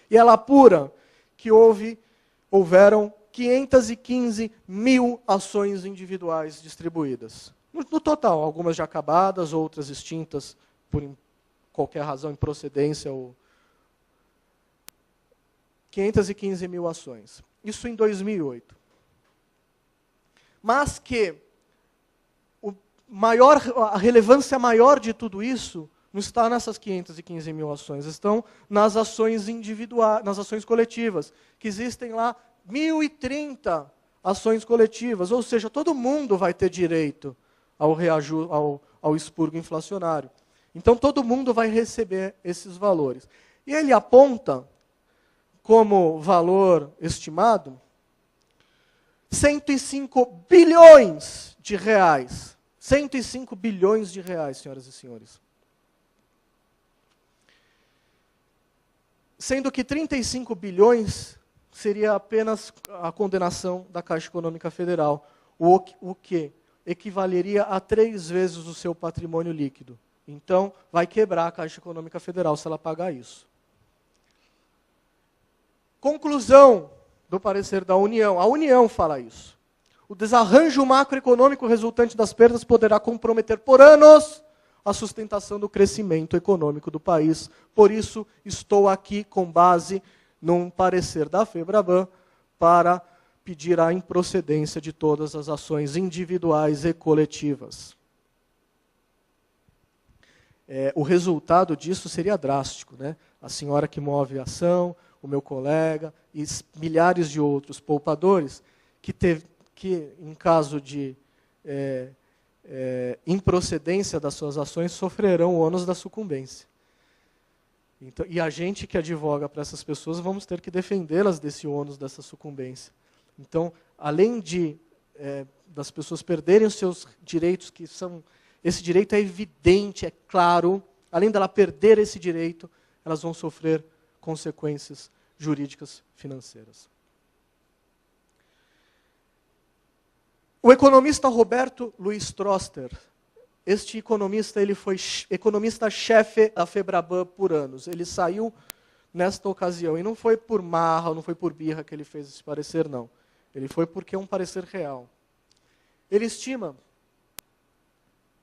E ela apura que houveram 515 mil ações individuais distribuídas. No total, algumas já acabadas, outras extintas por qualquer razão, improcedência. 515 mil ações. Isso em 2008. Mas que a relevância maior de tudo isso não está nessas 515 mil ações, estão nas ações individuais, nas ações coletivas, que existem lá 1.030 ações coletivas, ou seja, todo mundo vai ter direito ao expurgo inflacionário. Então, todo mundo vai receber esses valores. E ele aponta, como valor estimado, 105 bilhões de reais. 105 bilhões de reais, senhoras e senhores. Sendo que 35 bilhões seria apenas a condenação da Caixa Econômica Federal, o que equivaleria a 3 vezes o seu patrimônio líquido. Então, vai quebrar a Caixa Econômica Federal se ela pagar isso. Conclusão do parecer da União. A União fala isso. O desarranjo macroeconômico resultante das perdas poderá comprometer por anos a sustentação do crescimento econômico do país. Por isso, estou aqui com base num parecer da FEBRABAN para pedir a improcedência de todas as ações individuais e coletivas. O resultado disso seria drástico, né? A senhora que move a ação, o meu colega e milhares de outros poupadores que, em caso de improcedência das suas ações, sofrerão o ônus da sucumbência. Então, e a gente que advoga para essas pessoas, vamos ter que defendê-las desse ônus, dessa sucumbência. Então, além das pessoas perderem os seus direitos, esse direito é evidente, é claro, além dela perder esse direito, elas vão sofrer consequências jurídicas financeiras. O economista Roberto Luiz Stroster, este economista, ele foi economista-chefe da FEBRABAN por anos. Ele saiu nesta ocasião, e não foi por marra, não foi por birra que ele fez esse parecer, não. Ele foi porque é um parecer real. Ele estima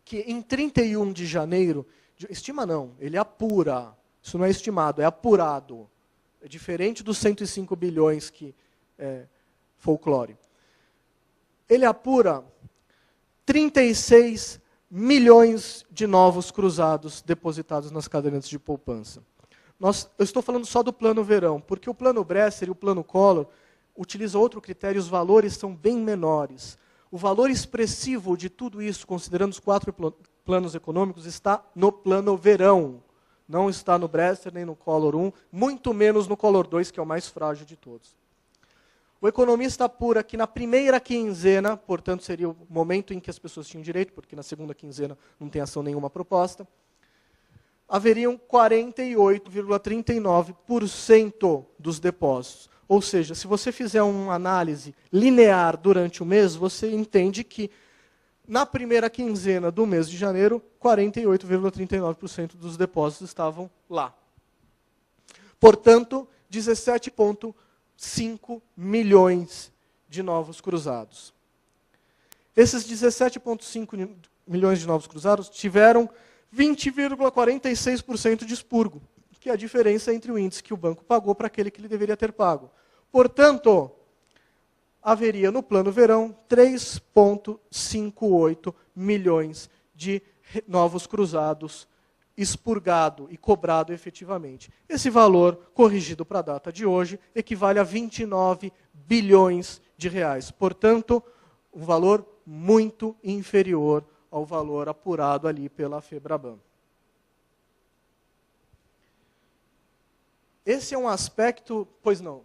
que em 31 de janeiro, estima não, ele apura, isso não é estimado, é apurado. É diferente dos 105 bilhões que é folclore. Ele apura 36 milhões de novos cruzados depositados nas cadernetas de poupança. Eu estou falando só do plano verão, porque o plano Bresser e o plano Collor utilizam outro critério, os valores são bem menores. O valor expressivo de tudo isso, considerando os 4 planos econômicos, está no plano verão. Não está no Bresser nem no Collor 1, muito menos no Collor 2, que é o mais frágil de todos. O economista apura que na primeira quinzena, portanto seria o momento em que as pessoas tinham direito, porque na segunda quinzena não tem ação nenhuma proposta, haveriam 48,39% dos depósitos. Ou seja, se você fizer uma análise linear durante o mês, você entende que na primeira quinzena do mês de janeiro, 48,39% dos depósitos estavam lá. Portanto, 17,5 milhões de novos cruzados. Esses 17,5 milhões de novos cruzados tiveram 20,46% de expurgo. que é a diferença entre o índice que o banco pagou para aquele que ele deveria ter pago. Portanto, haveria no plano verão 3,58 milhões de novos cruzados expurgado e cobrado efetivamente. Esse valor, corrigido para a data de hoje, equivale a 29 bilhões de reais. Portanto, um valor muito inferior ao valor apurado ali pela FEBRABAN. Esse é um aspecto... Pois não.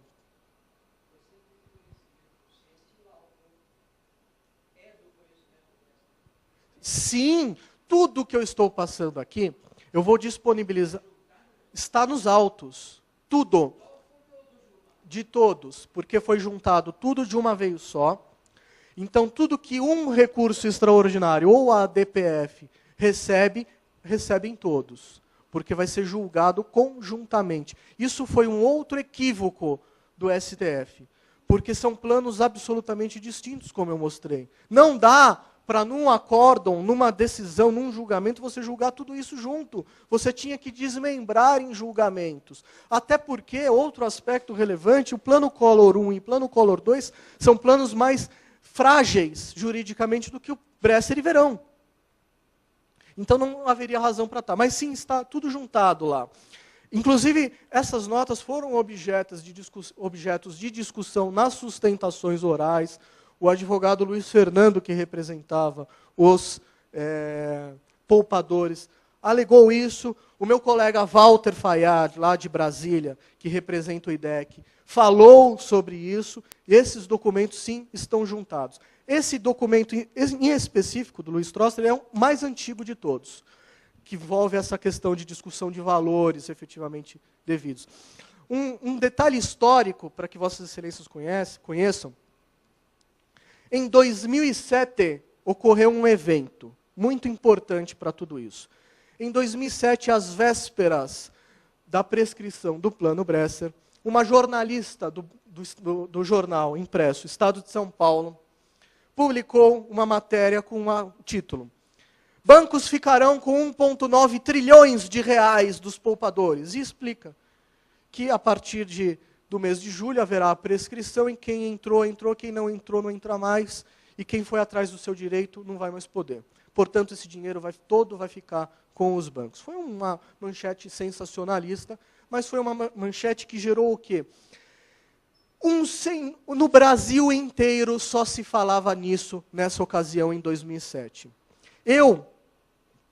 Sim, tudo que eu estou passando aqui, eu vou disponibilizar. Está nos autos. Tudo. De todos. Porque foi juntado tudo de uma vez só. Então, tudo que um recurso extraordinário ou a DPF recebem todos. Porque vai ser julgado conjuntamente. Isso foi um outro equívoco do STF. Porque são planos absolutamente distintos, como eu mostrei. Não dá para num acórdão, numa decisão, num julgamento, você julgar tudo isso junto. Você tinha que desmembrar em julgamentos. Até porque, outro aspecto relevante, o plano Collor 1 e o plano Collor 2 são planos mais frágeis juridicamente do que o Bresser e Verão. Então não haveria razão para estar. Mas sim, está tudo juntado lá. Inclusive, essas notas foram objetos de discussão nas sustentações orais. O advogado Luiz Fernando, que representava os poupadores, alegou isso. O meu colega Walter Fayad, lá de Brasília, que representa o IDEC, falou sobre isso. E esses documentos, sim, estão juntados. Esse documento em específico, do Luiz Trosser, é o mais antigo de todos, que envolve essa questão de discussão de valores efetivamente devidos. Um detalhe histórico, para que Vossas Excelências conheçam, em 2007, ocorreu um evento muito importante para tudo isso. Em 2007, às vésperas da prescrição do Plano Bresser, uma jornalista do jornal impresso Estado de São Paulo publicou uma matéria com o título: Bancos ficarão com 1,9 trilhões de reais dos poupadores. E explica que, a partir do mês de julho, haverá a prescrição, em quem entrou, quem não entra mais, e quem foi atrás do seu direito não vai mais poder. Portanto, esse dinheiro todo vai ficar com os bancos. Foi uma manchete sensacionalista, mas foi uma manchete que gerou o quê? No Brasil inteiro só se falava nisso nessa ocasião, em 2007. Eu,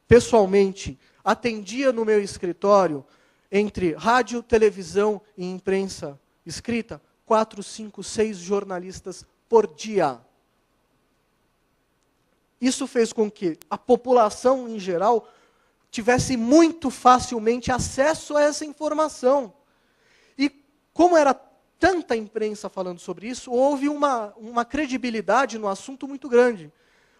pessoalmente, atendia no meu escritório, entre rádio, televisão e imprensa escrita, 4, 5, 6 jornalistas por dia. Isso fez com que a população, em geral, tivesse muito facilmente acesso a essa informação. E como era tanta imprensa falando sobre isso, houve uma credibilidade no assunto muito grande,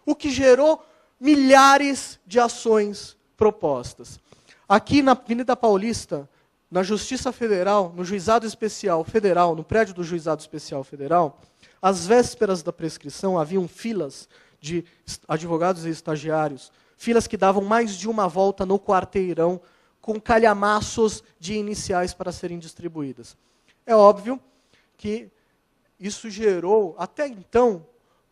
o que gerou milhares de ações propostas. Aqui na Avenida Paulista, na Justiça Federal, no Juizado Especial Federal, no prédio do Juizado Especial Federal, às vésperas da prescrição, haviam filas de advogados e estagiários, filas que davam mais de uma volta no quarteirão, com calhamaços de iniciais para serem distribuídas. É óbvio que isso gerou, até então,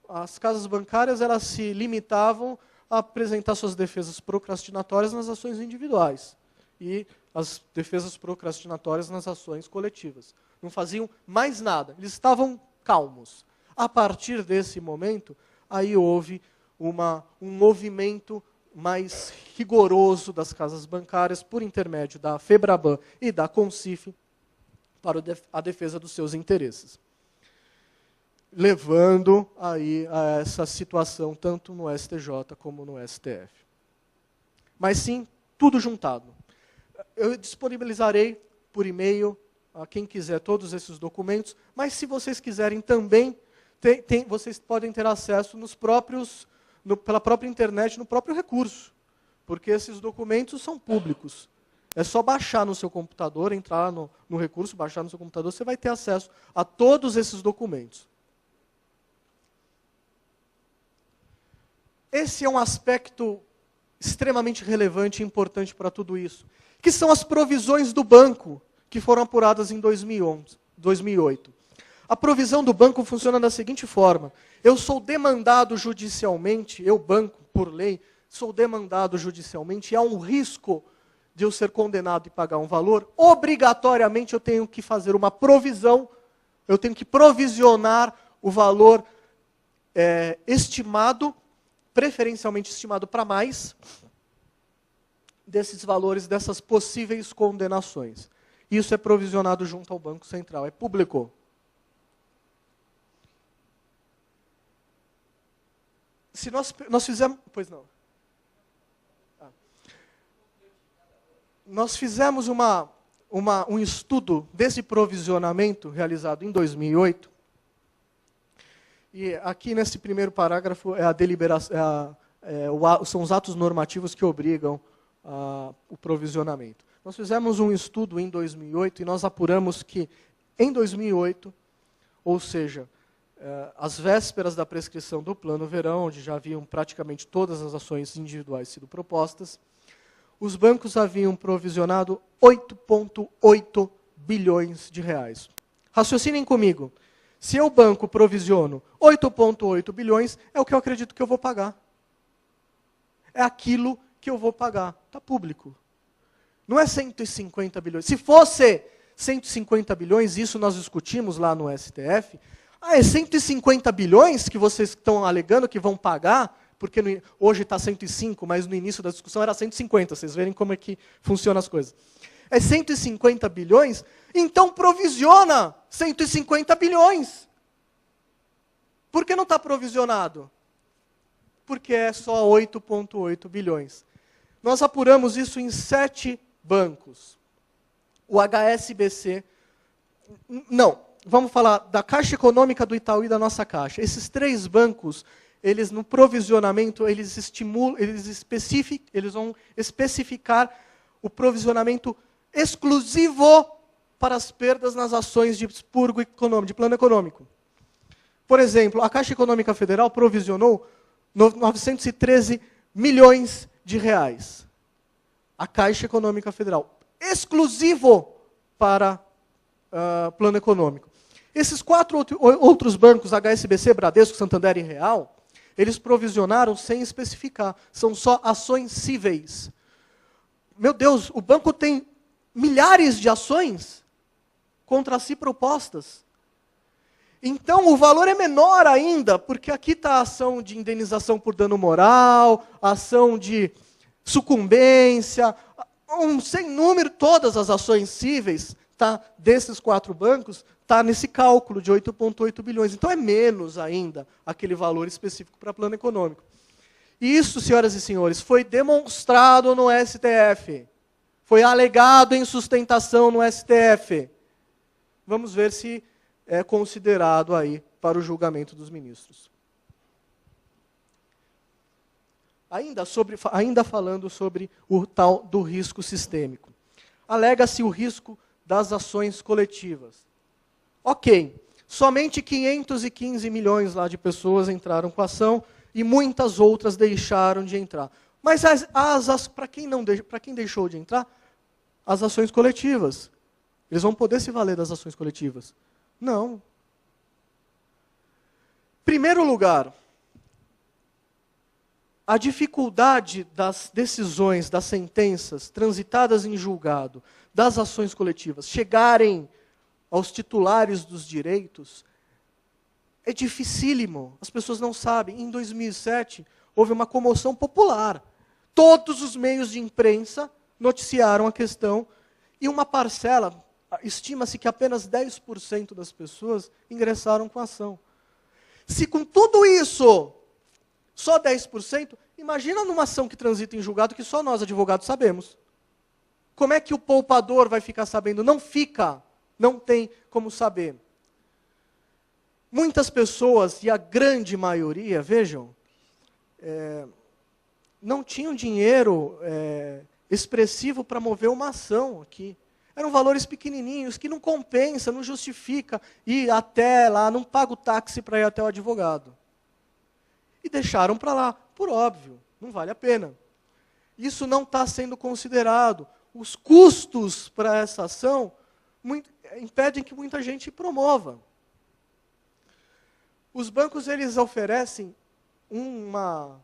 as casas bancárias elas se limitavam a apresentar suas defesas procrastinatórias nas ações individuais e as defesas procrastinatórias nas ações coletivas. Não faziam mais nada, eles estavam calmos. A partir desse momento, aí houve um movimento mais rigoroso das casas bancárias, por intermédio da FEBRABAN e da CONCIF, para a defesa dos seus interesses, levando aí a essa situação tanto no STJ como no STF. Mas sim, tudo juntado. Eu disponibilizarei por e-mail a quem quiser todos esses documentos, mas se vocês quiserem também, vocês podem ter acesso pela própria internet, no próprio recurso, porque esses documentos são públicos. É só baixar no seu computador, entrar no recurso, baixar no seu computador, você vai ter acesso a todos esses documentos. Esse é um aspecto extremamente relevante e importante para tudo isso, que são as provisões do banco, que foram apuradas em 2008. A provisão do banco funciona da seguinte forma: eu sou demandado judicialmente, eu banco, por lei, sou demandado judicialmente, e há um risco de eu ser condenado e pagar um valor, obrigatoriamente eu tenho que fazer uma provisão, eu tenho que provisionar o valor estimado, preferencialmente estimado para mais, desses valores, dessas possíveis condenações. Isso é provisionado junto ao Banco Central, é público. Se nós fizemos... Pois não. Nós fizemos um estudo desse provisionamento realizado em 2008. E aqui nesse primeiro parágrafo é a deliberação, são os atos normativos que obrigam o provisionamento. Nós fizemos um estudo em 2008 e nós apuramos que em 2008, ou seja, às vésperas da prescrição do Plano Verão, onde já haviam praticamente todas as ações individuais sido propostas, os bancos haviam provisionado 8,8 bilhões de reais. Raciocinem comigo. Se eu, banco, provisiono 8,8 bilhões, é o que eu acredito que eu vou pagar. É aquilo que eu vou pagar. Está público. Não é 150 bilhões. Se fosse 150 bilhões, isso nós discutimos lá no STF, é 150 bilhões que vocês estão alegando que vão pagar, porque hoje está 105, mas no início da discussão era 150, vocês verem como é que funcionam as coisas. É 150 bilhões, então provisiona 150 bilhões. Por que não está provisionado? Porque é só 8,8 bilhões. Nós apuramos isso em 7 bancos. O HSBC... Não, vamos falar da Caixa Econômica do Itaú e da nossa Caixa. Esses 3 bancos, eles no provisionamento, eles vão especificar o provisionamento exclusivo para as perdas nas ações de expurgo econômico, de plano econômico. Por exemplo, a Caixa Econômica Federal provisionou 913 milhões de reais. A Caixa Econômica Federal, exclusivo para plano econômico. Esses 4 outros bancos, HSBC, Bradesco, Santander e Real, eles provisionaram sem especificar. São só ações cíveis. Meu Deus, o banco tem milhares de ações contra si propostas. Então, o valor é menor ainda, porque aqui está a ação de indenização por dano moral, a ação de sucumbência, um sem número, todas as ações cíveis desses 4 bancos, está nesse cálculo de 8,8 bilhões. Então, é menos ainda aquele valor específico para plano econômico. E isso, senhoras e senhores, foi demonstrado no STF. Foi alegado em sustentação no STF. Vamos ver se é considerado aí para o julgamento dos ministros. Ainda falando sobre o tal do risco sistêmico. Alega-se o risco das ações coletivas. Ok, somente 515 milhões lá de pessoas entraram com a ação e muitas outras deixaram de entrar. Mas para quem deixou de entrar, as ações coletivas. Eles vão poder se valer das ações coletivas? Não. Primeiro lugar, a dificuldade das decisões, das sentenças transitadas em julgado, das ações coletivas, chegarem aos titulares dos direitos, é dificílimo. As pessoas não sabem. Em 2007, houve uma comoção popular. Todos os meios de imprensa noticiaram a questão e uma parcela, estima-se que apenas 10% das pessoas ingressaram com a ação. Se com tudo isso, só 10%, imagina numa ação que transita em julgado que só nós, advogados, sabemos. Como é que o poupador vai ficar sabendo? Não fica, não tem como saber. Muitas pessoas, e a grande maioria, vejam, não tinham dinheiro expressivo para mover uma ação aqui. Eram valores pequenininhos, que não compensa, não justifica ir até lá, não paga o táxi para ir até o advogado. E deixaram para lá, por óbvio, não vale a pena. Isso não está sendo considerado. os custos para essa ação impedem que muita gente promova. Os bancos, eles oferecem uma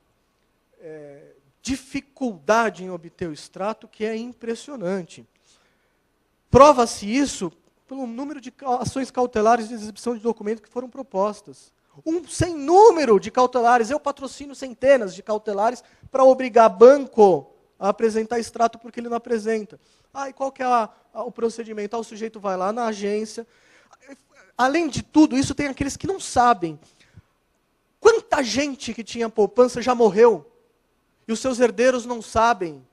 dificuldade em obter o extrato que é impressionante. Prova-se isso pelo número de ações cautelares de exibição de documentos que foram propostas. Sem número de cautelares. Eu patrocino centenas de cautelares para obrigar banco a apresentar extrato porque ele não apresenta. E qual que é o procedimento? O sujeito vai lá na agência. Além de tudo, isso tem aqueles que não sabem. Quanta gente que tinha poupança já morreu? E os seus herdeiros não sabem.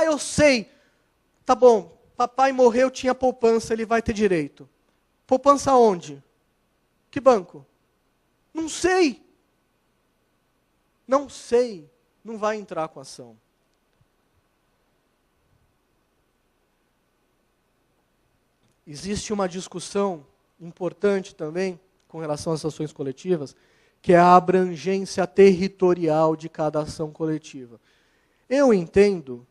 Eu sei. Tá bom, papai morreu, tinha poupança, ele vai ter direito. Poupança onde? Que banco? Não sei. Não sei. Não vai entrar com ação. Existe uma discussão importante também com relação às ações coletivas, que é a abrangência territorial de cada ação coletiva. Eu entendo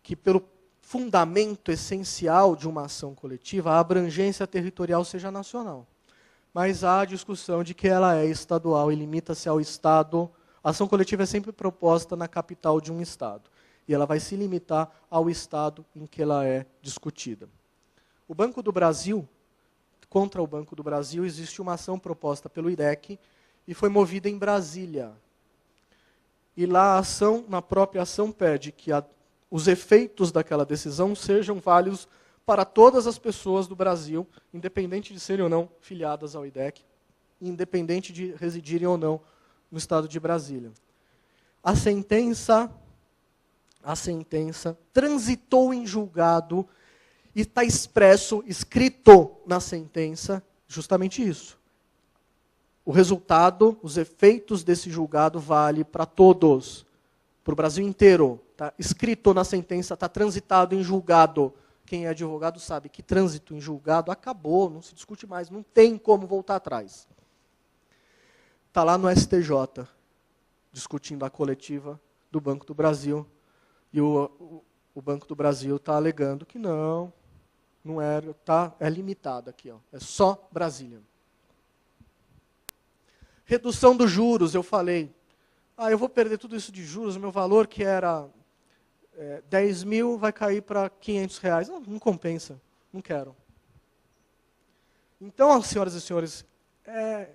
que, pelo fundamento essencial de uma ação coletiva, a abrangência territorial seja nacional. Mas há a discussão de que ela é estadual e limita-se ao Estado. A ação coletiva é sempre proposta na capital de um Estado. E ela vai se limitar ao Estado em que ela é discutida. O Banco do Brasil, contra o Banco do Brasil, existe uma ação proposta pelo IDEC, e foi movida em Brasília. E lá a ação, na própria ação, pede que os efeitos daquela decisão sejam válidos para todas as pessoas do Brasil, independente de serem ou não filiadas ao IDEC, independente de residirem ou não no estado de Brasília. A sentença transitou em julgado e está escrito na sentença, justamente isso. O resultado, os efeitos desse julgado vale para todos, para o Brasil inteiro. Está escrito na sentença, está transitado em julgado. Quem é advogado sabe que trânsito em julgado acabou, não se discute mais, não tem como voltar atrás. Está lá no STJ, discutindo a coletiva do Banco do Brasil, e o Banco do Brasil está alegando que não é limitado aqui, é só Brasília. Redução dos juros, eu falei. Eu vou perder tudo isso de juros, o meu valor que era 10 mil vai cair para R$500. Não compensa, não quero. Então, senhoras e senhores, é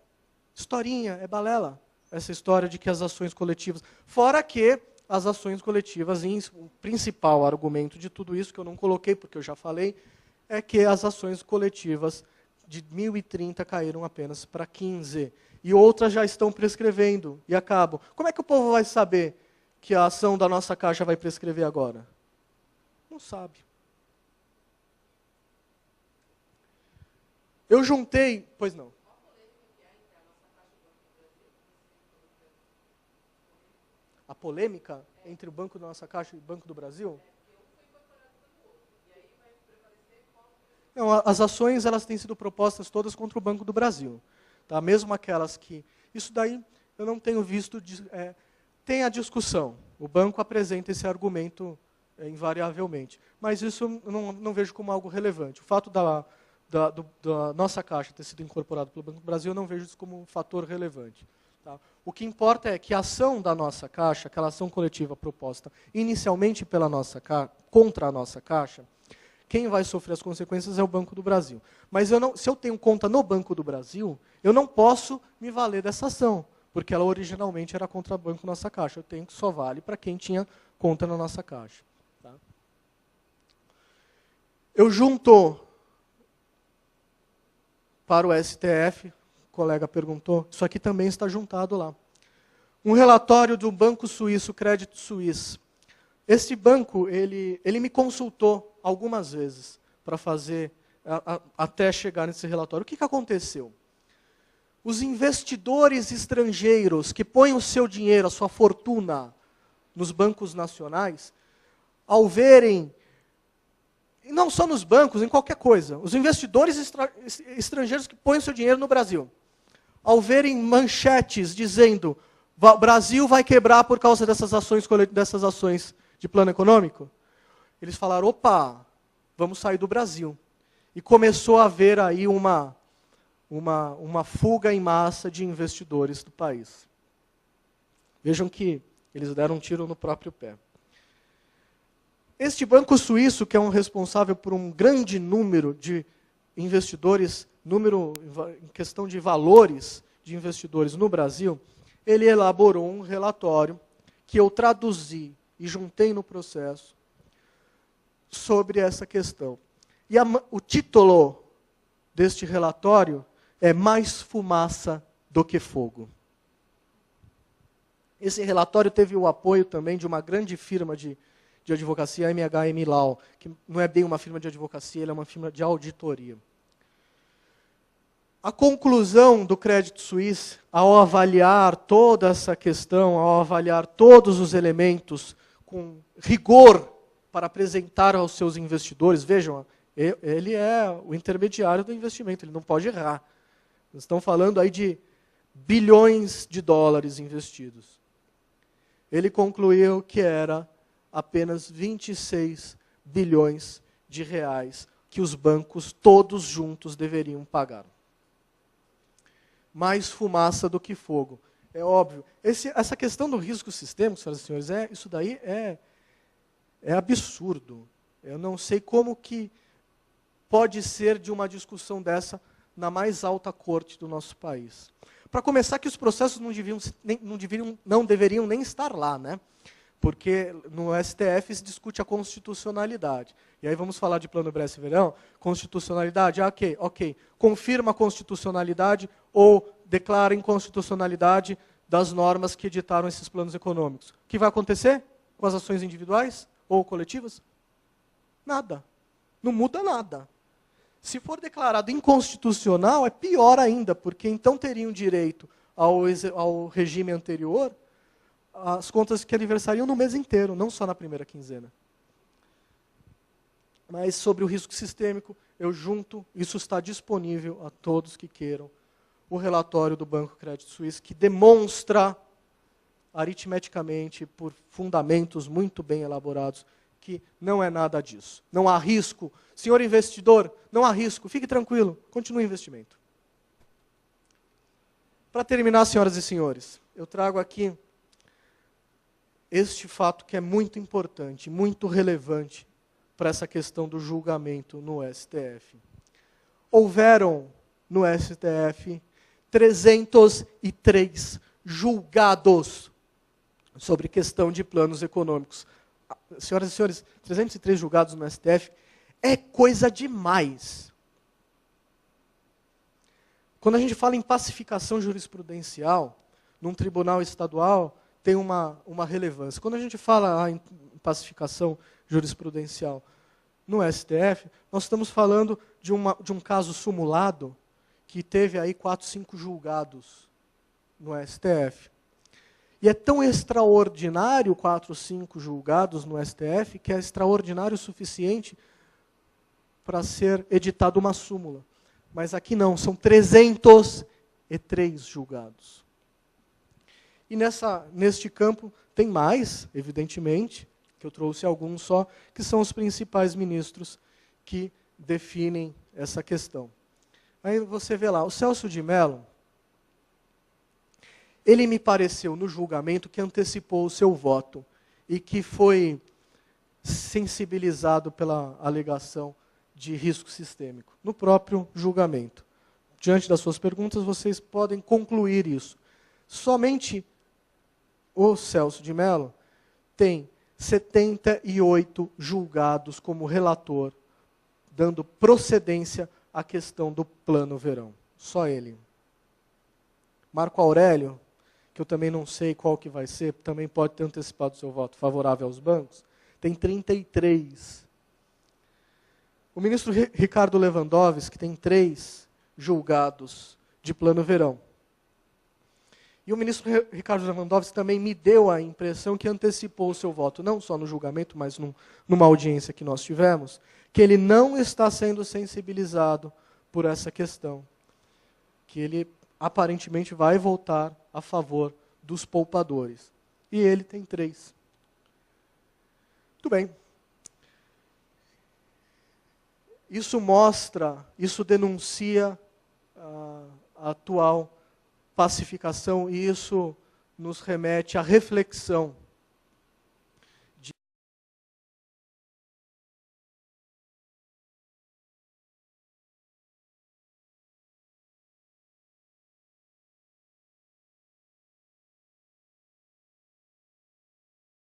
historinha, é balela, essa história de que as ações coletivas... Fora que as ações coletivas, o principal argumento de tudo isso, que eu não coloquei porque eu já falei, é que as ações coletivas de 1030 caíram apenas para 15. E outras já estão prescrevendo e acabam. Como é que o povo vai saber que a ação da nossa Caixa vai prescrever agora? Não sabe. Eu juntei... Pois não. A polêmica entre o Banco da Nossa Caixa e o Banco do Brasil? Não, as ações elas têm sido propostas todas contra o Banco do Brasil. Tá? Mesmo aquelas que... Isso daí eu não tenho visto... tem a discussão. O banco apresenta esse argumento invariavelmente. Mas isso eu não vejo como algo relevante. O fato da nossa Caixa ter sido incorporada pelo Banco do Brasil, eu não vejo isso como um fator relevante. Tá? O que importa é que a ação da nossa Caixa, aquela ação coletiva proposta inicialmente contra a nossa Caixa, quem vai sofrer as consequências é o Banco do Brasil. Mas se eu tenho conta no Banco do Brasil, eu não posso me valer dessa ação, porque ela originalmente era contra o Banco Nossa Caixa. Eu tenho que só vale para quem tinha conta na nossa Caixa. Tá? Eu junto para o STF, o colega perguntou, isso aqui também está juntado lá. Um relatório do Banco Suíço, Credit Suisse. Esse banco, ele me consultou algumas vezes para fazer, até chegar nesse relatório. O que aconteceu? Os investidores estrangeiros que põem o seu dinheiro, a sua fortuna, nos bancos nacionais, ao verem, e não só nos bancos, em qualquer coisa, os investidores estrangeiros que põem o seu dinheiro no Brasil, ao verem manchetes dizendo o Brasil vai quebrar por causa dessas ações de plano econômico, eles falaram, opa, vamos sair do Brasil. E começou a haver aí uma fuga em massa de investidores do país. Vejam que eles deram um tiro no próprio pé. Este banco suíço, que é um responsável por um grande número de investidores, em questão de valores de investidores no Brasil, ele elaborou um relatório que eu traduzi e juntei no processo sobre essa questão. E o título deste relatório é Mais Fumaça do que Fogo. Esse relatório teve o apoio também de uma grande firma de advocacia, a MHM Law, que não é bem uma firma de advocacia, ela é uma firma de auditoria. A conclusão do Credit Suisse, ao avaliar toda essa questão, ao avaliar todos os elementos com rigor para apresentar aos seus investidores, vejam, ele é o intermediário do investimento, ele não pode errar. Estão falando aí de bilhões de dólares investidos. Ele concluiu que era apenas 26 bilhões de reais que os bancos todos juntos deveriam pagar. Mais fumaça do que fogo. É óbvio. Essa questão do risco sistêmico, senhoras e senhores, isso daí é absurdo. Eu não sei como que pode ser de uma discussão dessa na mais alta corte do nosso país. Para começar, que os processos não deveriam nem estar lá, né? Porque no STF se discute a constitucionalidade. E aí vamos falar de Plano Bresser-Verão, constitucionalidade, ok. Confirma a constitucionalidade ou declara inconstitucionalidade das normas que editaram esses planos econômicos. O que vai acontecer com as ações individuais ou coletivas? Nada. Não muda nada. Se for declarado inconstitucional, é pior ainda, porque então teriam direito ao regime anterior as contas que aniversariam no mês inteiro, não só na primeira quinzena. Mas sobre o risco sistêmico, eu junto, isso está disponível a todos que queiram, o relatório do Banco Credit Suisse, que demonstra aritmeticamente, por fundamentos muito bem elaborados, que não é nada disso. Não há risco. Senhor investidor, não há risco. Fique tranquilo, continue o investimento. Para terminar, senhoras e senhores, eu trago aqui este fato que é muito importante, muito relevante para essa questão do julgamento no STF. Houveram no STF 303 julgados sobre questão de planos econômicos. Senhoras e senhores, 303 julgados no STF é coisa demais. Quando a gente fala em pacificação jurisprudencial, num tribunal estadual, tem uma relevância. Quando a gente fala em pacificação jurisprudencial no STF, nós estamos falando de um caso simulado que teve aí 4, 5 julgados no STF. E é tão extraordinário 4, 5 julgados no STF, que é extraordinário o suficiente para ser editada uma súmula. Mas aqui não, são 303 julgados. E neste campo tem mais, evidentemente, que eu trouxe alguns só, que são os principais ministros que definem essa questão. Aí você vê lá, o Celso de Mello, ele me pareceu no julgamento que antecipou o seu voto e que foi sensibilizado pela alegação de risco sistêmico, no próprio julgamento. Diante das suas perguntas, vocês podem concluir isso. Somente o Celso de Mello tem 78 julgados como relator, dando procedência à questão do Plano Verão. Só ele. Marco Aurélio, que eu também não sei qual que vai ser, também pode ter antecipado seu voto favorável aos bancos, tem 33. O ministro Ricardo Lewandowski tem 3 julgados de Plano Verão. E o ministro Ricardo Lewandowski também me deu a impressão que antecipou o seu voto, não só no julgamento, mas numa audiência que nós tivemos, que ele não está sendo sensibilizado por essa questão. Que ele aparentemente vai votar a favor dos poupadores. E ele tem 3. Muito bem. Isso mostra, isso denuncia a atual pacificação, e isso nos remete à reflexão